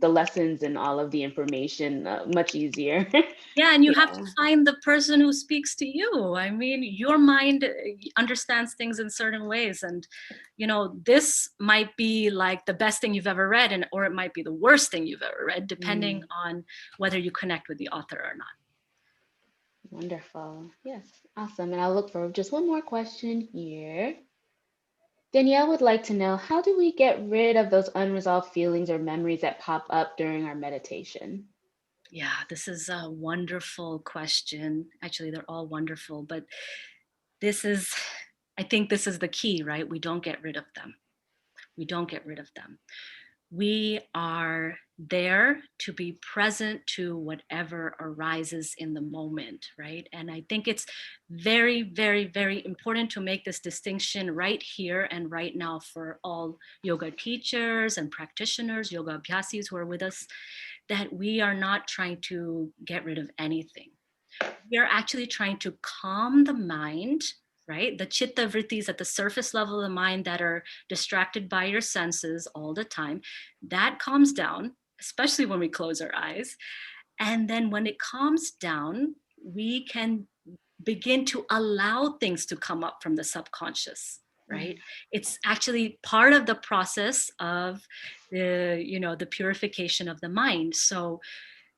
lessons and all of the information much easier. Yeah, and you have to find the person who speaks to you. I mean, your mind understands things in certain ways. And, this might be like the best thing you've ever read, or it might be the worst thing you've ever read, depending on whether you connect with the author or not. Wonderful. Yes, awesome. And I'll look for just one more question here. Danielle would like to know, how do we get rid of those unresolved feelings or memories that pop up during our meditation? Yeah, this is a wonderful question. Actually, they're all wonderful, but I think this is the key, right? We don't get rid of them. We don't get rid of them. We are there to be present to whatever arises in the moment, right? And I think it's very, very, very important to make this distinction right here and right now for all yoga teachers and practitioners, yoga abhyasis who are with us, that we are not trying to get rid of anything. We are actually trying to calm the mind, right? The chitta vrittis at the surface level of the mind that are distracted by your senses all the time, that calms down, especially when we close our eyes. And then when it calms down, we can begin to allow things to come up from the subconscious, right? It's actually part of the process of the purification of the mind. So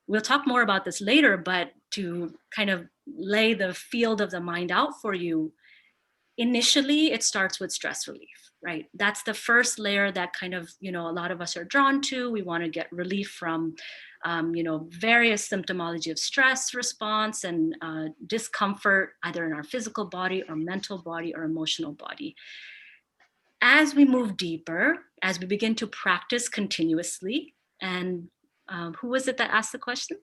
we'll talk more about this later, but to kind of lay the field of the mind out for you, initially it starts with stress relief, right? That's the first layer that kind of, a lot of us are drawn to. We want to get relief from, various symptomology of stress response and discomfort, either in our physical body or mental body or emotional body. As we move deeper, as we begin to practice continuously, and who was it that asked the question?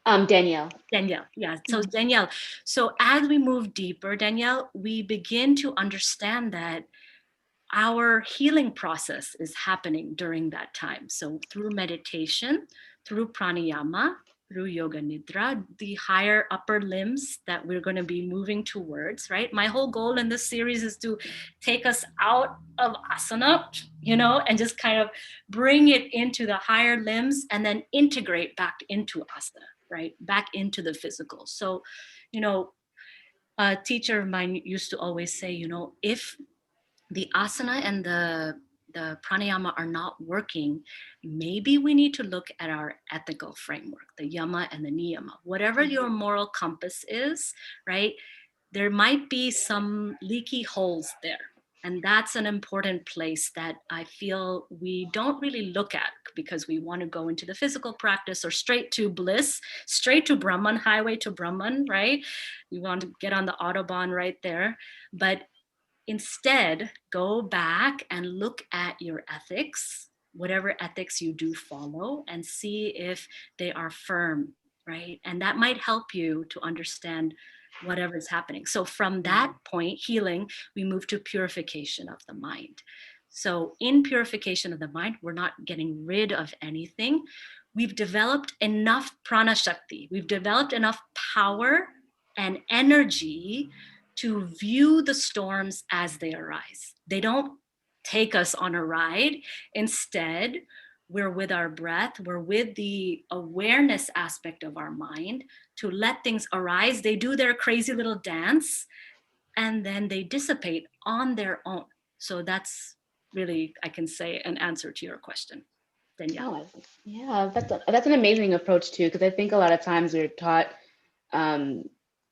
Danielle. Danielle, yeah. So Danielle, so as we move deeper, Danielle, we begin to understand that our healing process is happening during that time. So through meditation, through pranayama, through yoga nidra, the higher upper limbs that we're going to be moving towards, right? My whole goal in this series is to take us out of asana, and just kind of bring it into the higher limbs and then integrate back into asana, right? Back into the physical. So, a teacher of mine used to always say, if the asana and the pranayama are not working, maybe we need to look at our ethical framework, the yama and the niyama, whatever your moral compass is, right? There might be some leaky holes there. And that's an important place that I feel we don't really look at, because we want to go into the physical practice or straight to bliss, straight to Brahman, highway to Brahman, right? We want to get on the Autobahn right there. But instead, go back and look at your ethics, whatever ethics you do follow, and see if they are firm, right? And that might help you to understand whatever is happening. So from that point, healing, we move to purification of the mind. So in purification of the mind, we're not getting rid of anything. We've developed enough prana shakti. We've developed enough power and energy to view the storms as they arise. They don't take us on a ride. Instead, we're with our breath, we're with the awareness aspect of our mind to let things arise. They do their crazy little dance and then they dissipate on their own. So that's really, I can say, an answer to your question, Danielle. Oh, yeah, that's an amazing approach too, because I think a lot of times we're taught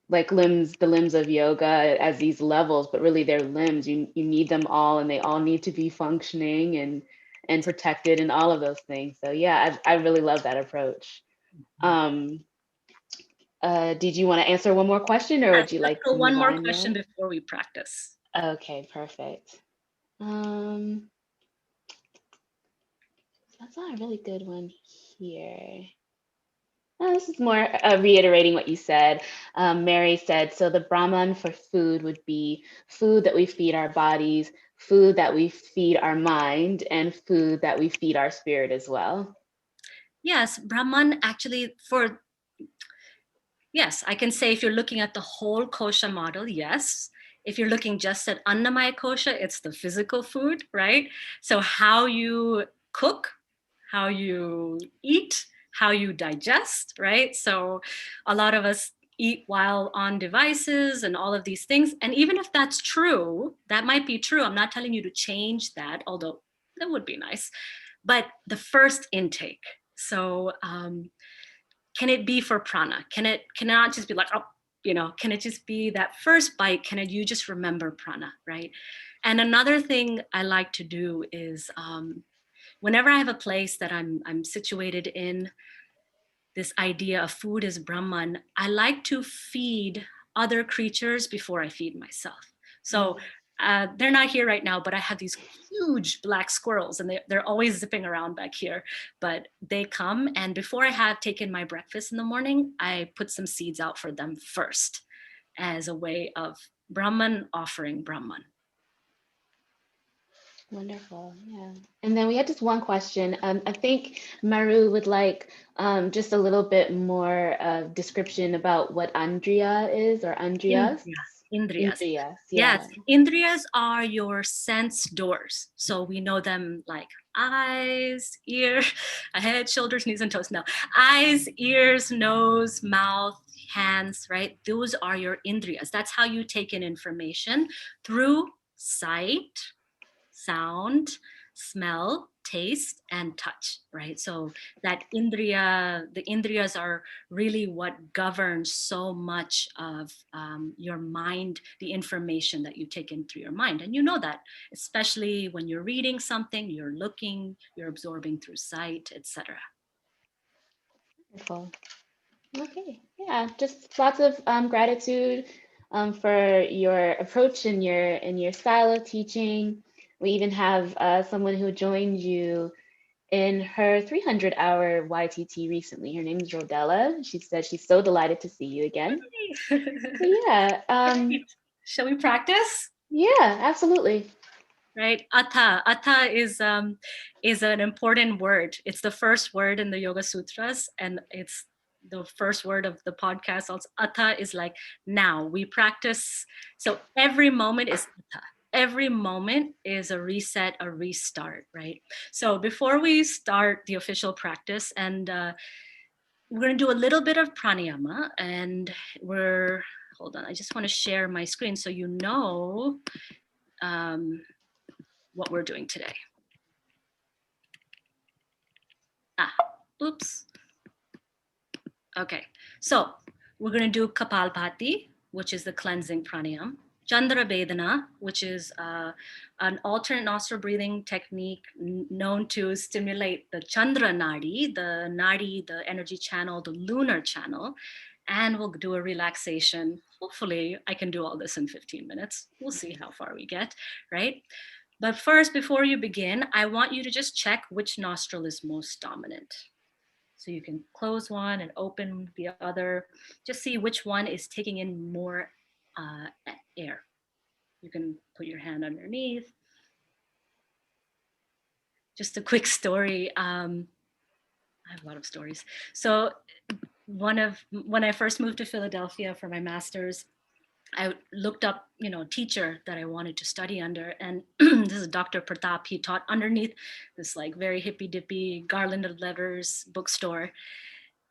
like the limbs of yoga as these levels, but really they're limbs. You need them all, and they all need to be functioning and protected and all of those things. So yeah, I really love that approach. Did you want to answer one more question, or Yes, would you let's like go to one move more on question now? before we practice. Okay, perfect. That's not a really good one here. This is more reiterating what you said. Mary said, so the Brahman for food would be food that we feed our bodies, food that we feed our mind, and food that we feed our spirit as well. Yes, Brahman actually yes, I can say if you're looking at the whole kosha model, yes. If you're looking just at Annamaya kosha, it's the physical food, right? So how you cook, how you eat, how you digest, right? So a lot of us eat while on devices and all of these things. And even if that's true, that might be true. I'm not telling you to change that, although that would be nice. But the first intake. So can it be for prana? Can it not just be like, oh, can it just be that first bite? You just remember prana, right? And another thing I like to do is whenever I have a place that I'm situated in, this idea of food is Brahman, I like to feed other creatures before I feed myself. So they're not here right now, but I have these huge black squirrels and they're always zipping around back here. But they come, and before I have taken my breakfast in the morning, I put some seeds out for them first as a way of Brahman offering Brahman. Wonderful, yeah. And then we had just one question. I think Maru would like just a little bit more description about what Andrea is, or Andreas. Indriyas. Indriyas, Yes, yeah. Indriyas are your sense doors. So we know them like eyes, ear, head, shoulders, knees, and toes. No, eyes, ears, nose, mouth, hands, right? Those are your Indriyas. That's how you take in information through sight, sound, smell, taste, and touch, right? So that indriya, the indriyas are really what governs so much of your mind, the information that you take in through your mind. And you know that, especially when you're reading something, you're looking, you're absorbing through sight, etc. Wonderful. Okay, yeah, just lots of gratitude for your approach and your style of teaching. We even have someone who joined you in her 300-hour YTT recently. Her name is Rodella. She said she's so delighted to see you again. So yeah, Shall we practice? yeah, absolutely. Right, Atha is an important word. It's the first word in the Yoga Sutras, and it's the first word of the podcast. Also, Atha is like now. We practice, so every moment is Atha. Every moment is a reset, a restart, right? So before we start the official practice, and we're going to do a little bit of pranayama, and hold on, I just want to share my screen so you know what we're doing today. Oops. Okay, so we're going to do Kapalbhati, which is the cleansing pranayam. Chandra Vedana, which is an alternate nostril breathing technique known to stimulate the Chandra Nadi, the energy channel, the lunar channel. And we'll do a relaxation. Hopefully, I can do all this in 15 minutes. We'll see how far we get, right? But first, before you begin, I want you to just check which nostril is most dominant. So you can close one and open the other. Just see which one is taking in more air. You can put your hand underneath. Just a quick story. I have a lot of stories. So when I first moved to Philadelphia for my master's, I looked up, teacher that I wanted to study under. And this is Dr. Pratap. He taught underneath this like very hippy dippy garland of letters bookstore.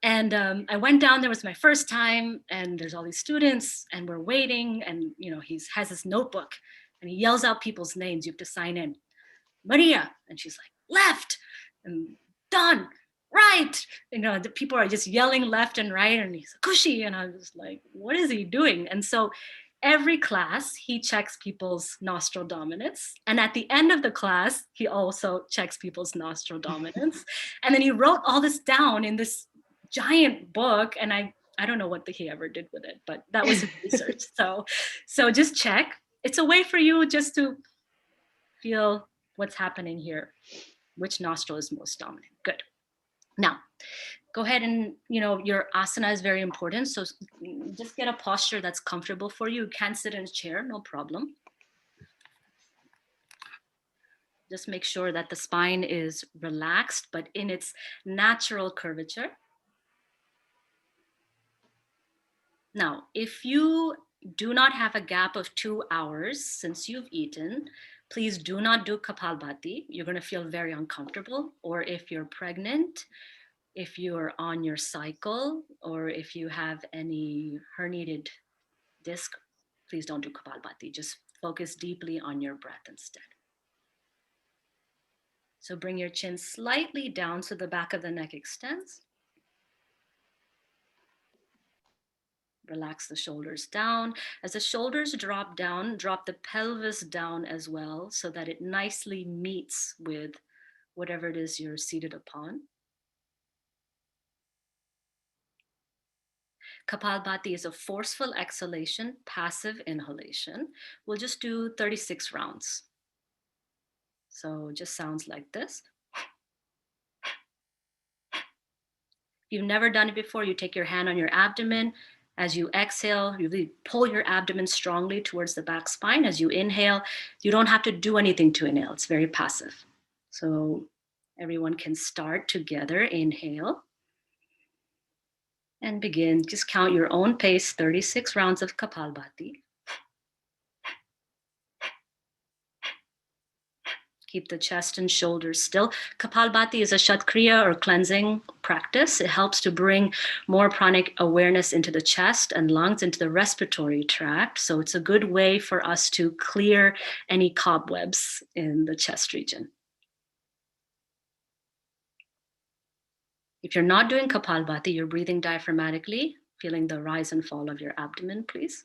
And I went down there, was my first time, and there's all these students and we're waiting, and he has this notebook and he yells out people's names. You have to sign in. Maria. And she's like, left, and done, right. The people are just yelling left and right, and he's Kushi. And I was like, what is he doing? And so every class, he checks people's nostril dominance. And at the end of the class, he also checks people's nostril dominance. And then he wrote all this down in this giant book. And I don't know what he ever did with it, but that was his research. So just check. It's a way for you just to feel what's happening here, which nostril is most dominant. Good. Now, go ahead and, your asana is very important. So just get a posture that's comfortable for you. You can sit in a chair, no problem. Just make sure that the spine is relaxed, but in its natural curvature. Now, if you do not have a gap of 2 hours since you've eaten, please do not do Kapalbhati. You're going to feel very uncomfortable. Or if you're pregnant, if you're on your cycle, or if you have any herniated disc, please don't do Kapalbhati. Just focus deeply on your breath instead. So bring your chin slightly down so the back of the neck extends. Relax the shoulders down. As the shoulders drop down, drop the pelvis down as well so that it nicely meets with whatever it is you're seated upon. Kapalbhati is a forceful exhalation, passive inhalation. We'll just do 36 rounds. So it just sounds like this. If you've never done it before, you take your hand on your abdomen. As you exhale, you really pull your abdomen strongly towards the back spine. As you inhale, you don't have to do anything to inhale. It's very passive. So everyone can start together. Inhale. And begin. Just count your own pace, 36 rounds of Kapalbhati. Keep the chest and shoulders still. Kapalbhati is a Shatkriya or cleansing practice. It helps to bring more pranic awareness into the chest and lungs, into the respiratory tract. So it's a good way for us to clear any cobwebs in the chest region. If you're not doing Kapalbhati, you're breathing diaphragmatically, feeling the rise and fall of your abdomen, please.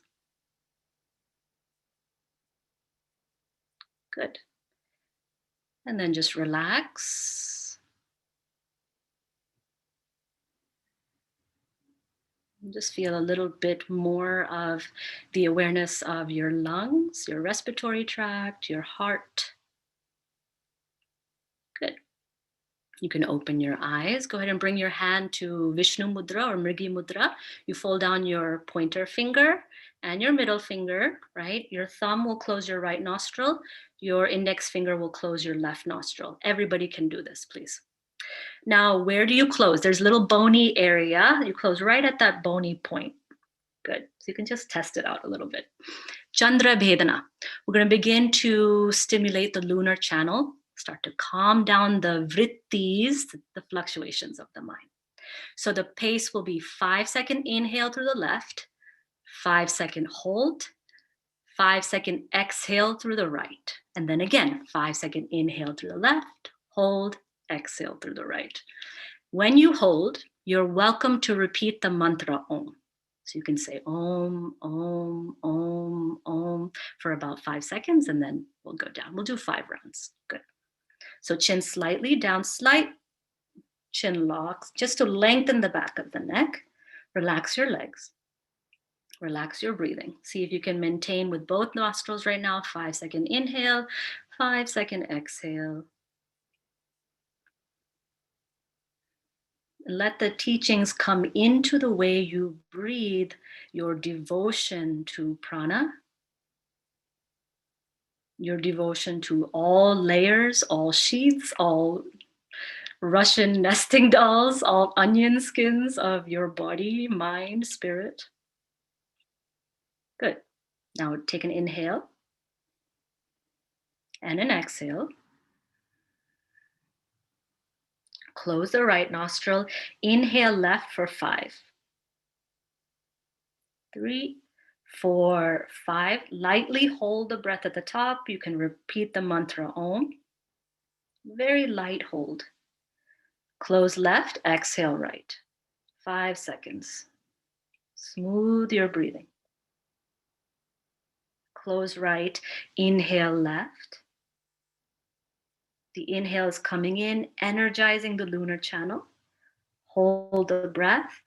Good. And then just relax. Just feel a little bit more of the awareness of your lungs, your respiratory tract, your heart. Good. You can open your eyes. Go ahead and bring your hand to Vishnu Mudra or Mrigi Mudra. You fold down your pointer finger and your middle finger, right? Your thumb will close your right nostril. Your index finger will close your left nostril. Everybody can do this, please. Now, where do you close? There's a little bony area. You close right at that bony point. Good. So you can just test it out a little bit. Chandra Bhedana. We're going to begin to stimulate the lunar channel, start to calm down the vrittis, the fluctuations of the mind. So the pace will be 5-second inhale through the left, 5-second hold, 5-second exhale through the right. And then again, 5-second inhale through the left, hold, exhale through the right. When you hold, you're welcome to repeat the mantra Om. So you can say Om, Om, Om, Om for about 5 seconds, and then we'll go down. We'll do 5 rounds. Good. So chin slightly down, slight chin locks, just to lengthen the back of the neck. Relax your legs. Relax your breathing. See if you can maintain with both nostrils right now. 5-second inhale, 5-second exhale. Let the teachings come into the way you breathe, your devotion to prana, your devotion to all layers, all sheaths, all Russian nesting dolls, all onion skins of your body, mind, spirit. Good. Now take an inhale and an exhale. Close the right nostril. Inhale left for 5, 3, 4, 5. Lightly hold the breath at the top. You can repeat the mantra Om. Very light hold. Close left, exhale right. 5 seconds. Smooth your breathing. Close right, inhale left. The inhale is coming in, energizing the lunar channel. Hold the breath.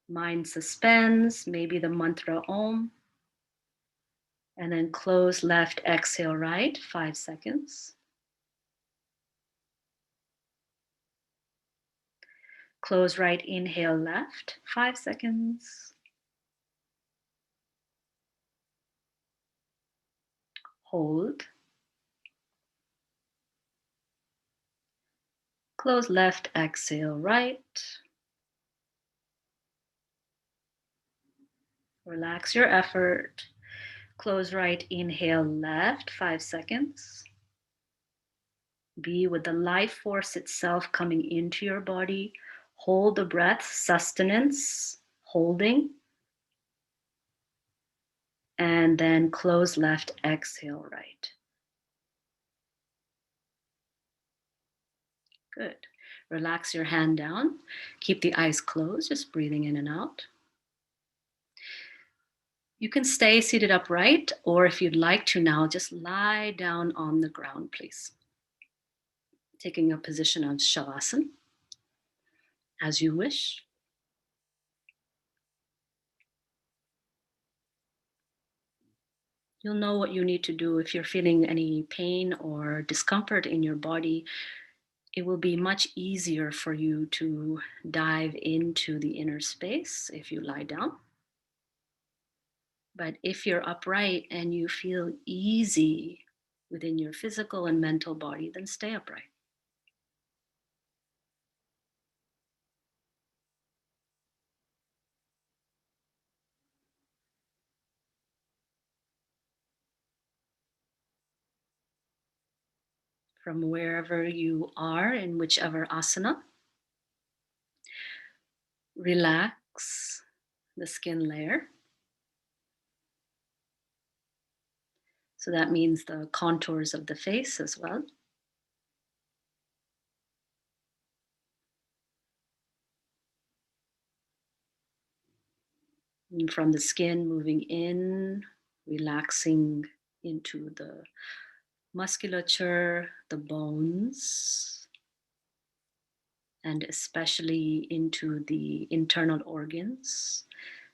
Mind suspends, maybe the mantra Om. And then close left, exhale right, 5 seconds. Close right, inhale left, 5 seconds. Hold. Close left, exhale right. Relax your effort. Close right, inhale left, 5 seconds. Be with the life force itself coming into your body. Hold the breath, sustenance, holding. And then close left, exhale right. Good. Relax your hand down. Keep the eyes closed, just breathing in and out. You can stay seated upright, or if you'd like to now, just lie down on the ground, please. Taking a position of shavasana, as you wish. You'll know what you need to do if you're feeling any pain or discomfort in your body. It will be much easier for you to dive into the inner space if you lie down. But if you're upright and you feel easy within your physical and mental body, then stay upright. From wherever you are, in whichever asana, relax the skin layer. So that means the contours of the face as well. And from the skin moving in, relaxing into the musculature, the bones, and especially into the internal organs.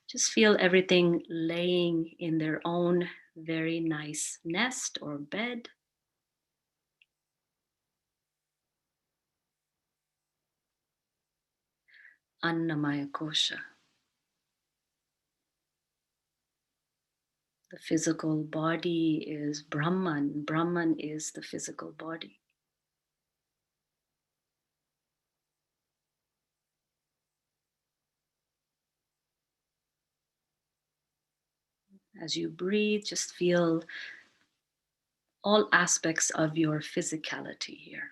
Just feel everything laying in their own very nice nest or bed. Annamaya kosha. The physical body is Brahman. Brahman is the physical body. As you breathe, just feel all aspects of your physicality here.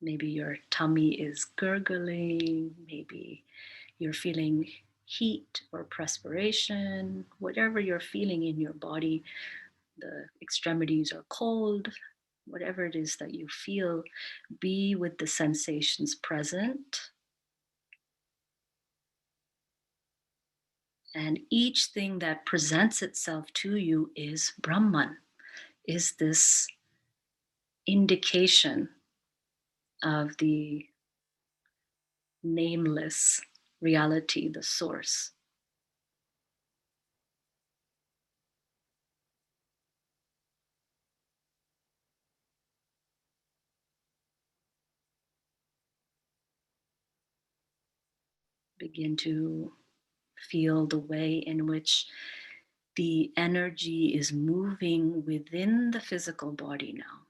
Maybe your tummy is gurgling, maybe you're feeling heat or perspiration, whatever you're feeling in your body, the extremities are cold, whatever it is that you feel, be with the sensations present. And each thing that presents itself to you is Brahman, is this indication of the nameless reality, the source. Begin to feel the way in which the energy is moving within the physical body now.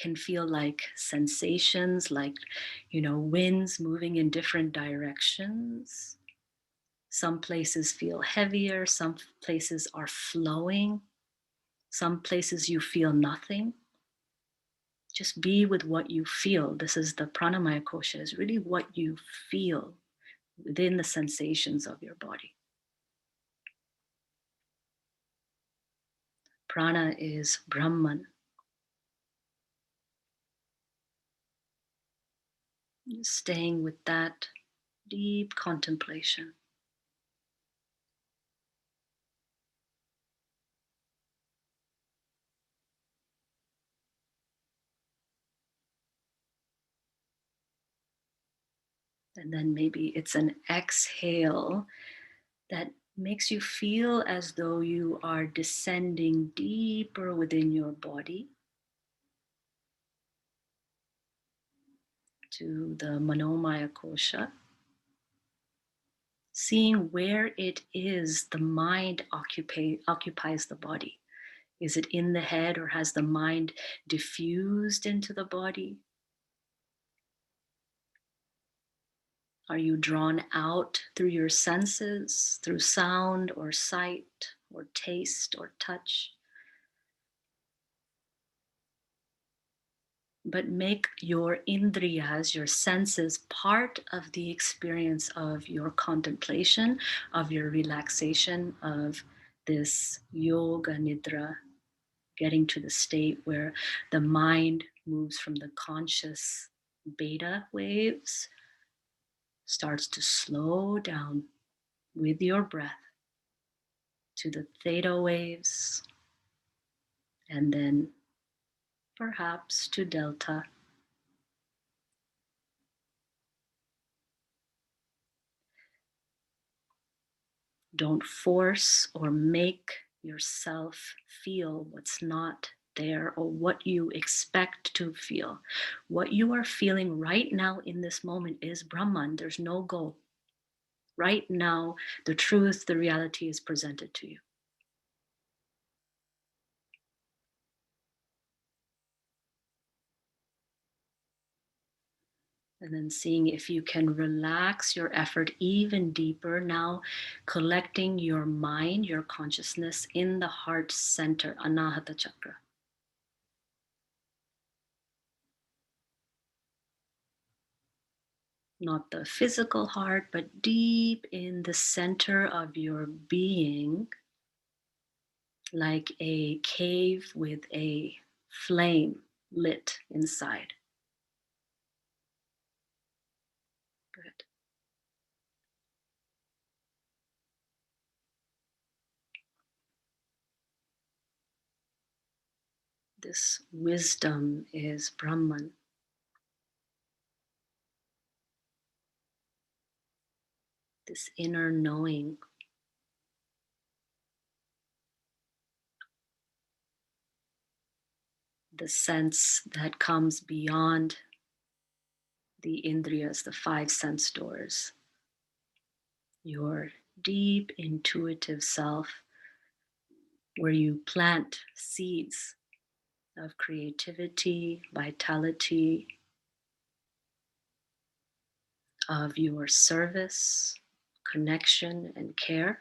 Can feel like sensations, like, winds moving in different directions. Some places feel heavier, some places are flowing, some places you feel nothing. Just be with what you feel. This is the Pranamaya Kosha, is really what you feel within the sensations of your body. Prana is Brahman. Staying with that deep contemplation. And then maybe it's an exhale that makes you feel as though you are descending deeper within your body to the Manomaya Kosha. Seeing where it is the mind occupies the body. Is it in the head, or has the mind diffused into the body? Are you drawn out through your senses, through sound or sight or taste or touch? But make your indriyas, your senses, part of the experience of your contemplation, of your relaxation, of this yoga nidra, getting to the state where the mind moves from the conscious beta waves, starts to slow down with your breath to the theta waves, and then perhaps to delta. Don't force or make yourself feel what's not there or what you expect to feel. What you are feeling right now in this moment is Brahman. There's no goal. Right now, the truth, the reality is presented to you. And then seeing if you can relax your effort even deeper. Now, collecting your mind, your consciousness in the heart center, Anahata Chakra. Not the physical heart, but deep in the center of your being, like a cave with a flame lit inside. Good. This wisdom is Brahman. This inner knowing. The sense that comes beyond the indriyas, the five sense doors. Your deep intuitive self, where you plant seeds of creativity, vitality, of your service, connection, and care.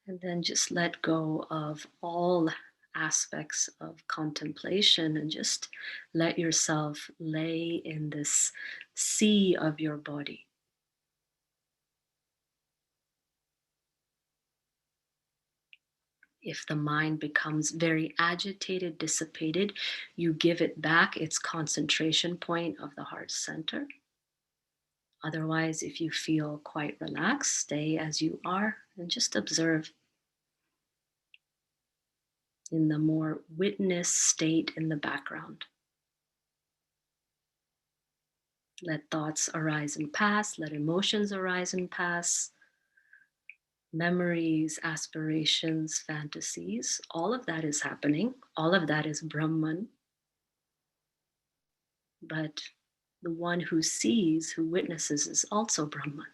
And then just let go of all aspects of contemplation and just let yourself lay in this sea of your body. If the mind becomes very agitated, dissipated, you give it back its concentration point of the heart center. Otherwise, if you feel quite relaxed, stay as you are and just observe in the more witness state in the background. Let thoughts arise and pass, let emotions arise and pass, memories, aspirations, fantasies, all of that is happening. All of that is Brahman. But the one who sees, who witnesses, is also Brahman.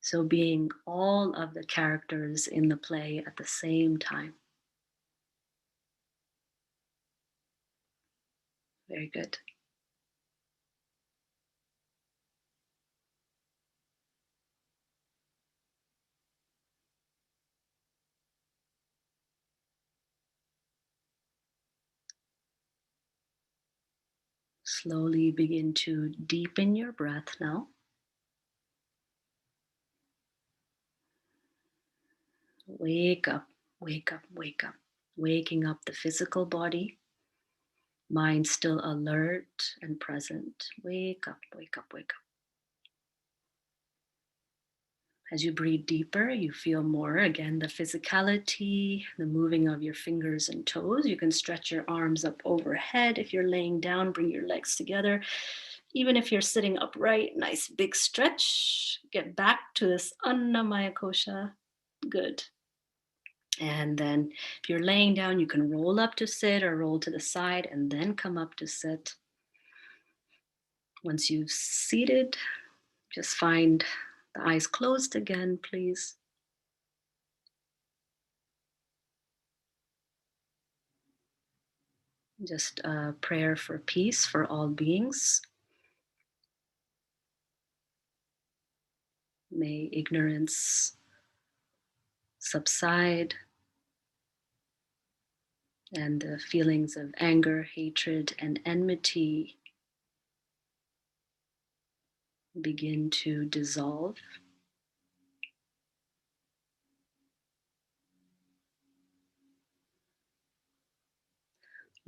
So being all of the characters in the play at the same time. Very good. Slowly begin to deepen your breath now. Wake up, wake up, wake up. Waking up the physical body, mind still alert and present. Wake up, wake up, wake up. As you breathe deeper, you feel more, again, the physicality, the moving of your fingers and toes. You can stretch your arms up overhead. If you're laying down, bring your legs together. Even if you're sitting upright, nice big stretch. Get back to this Annamaya kosha. Good. And then if you're laying down, you can roll up to sit or roll to the side and then come up to sit. Once you've seated, just find the eyes closed again, please. Just a prayer for peace for all beings. May ignorance subside and the feelings of anger, hatred, and enmity begin to dissolve.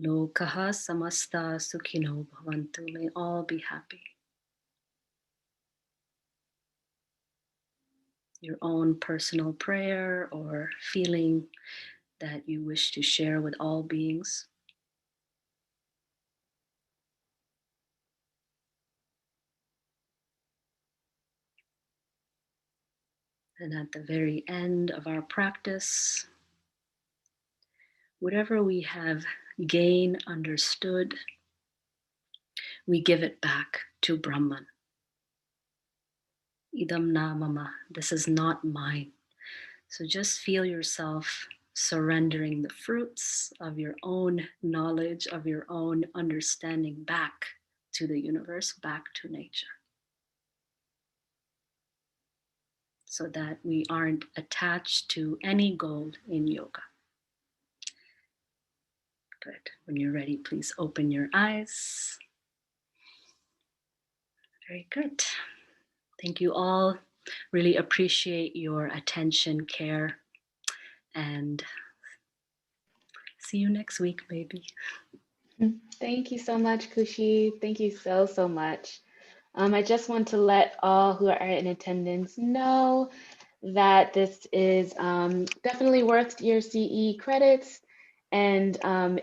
Lokaha samasta sukhino bhavantu. May all be happy. Your own personal prayer or feeling that you wish to share with all beings. And at the very end of our practice, whatever we have gained, understood, we give it back to Brahman. Idam na mama, this is not mine. So just feel yourself surrendering the fruits of your own knowledge, of your own understanding back to the universe, back to nature. So that we aren't attached to any goal in yoga. Good. When you're ready, please open your eyes. Very good. Thank you all. Really appreciate your attention, care, and see you next week, maybe. Thank you so much, Kushi. Thank you so, so much. I just want to let all who are in attendance know that this is definitely worth your CE credits, and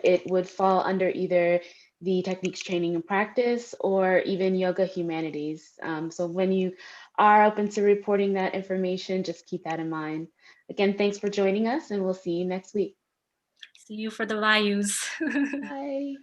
it would fall under either the techniques training and practice or even yoga humanities. So when you are open to reporting that information, just keep that in mind. Again, thanks for joining us, and we'll see you next week. See you for the values. Bye.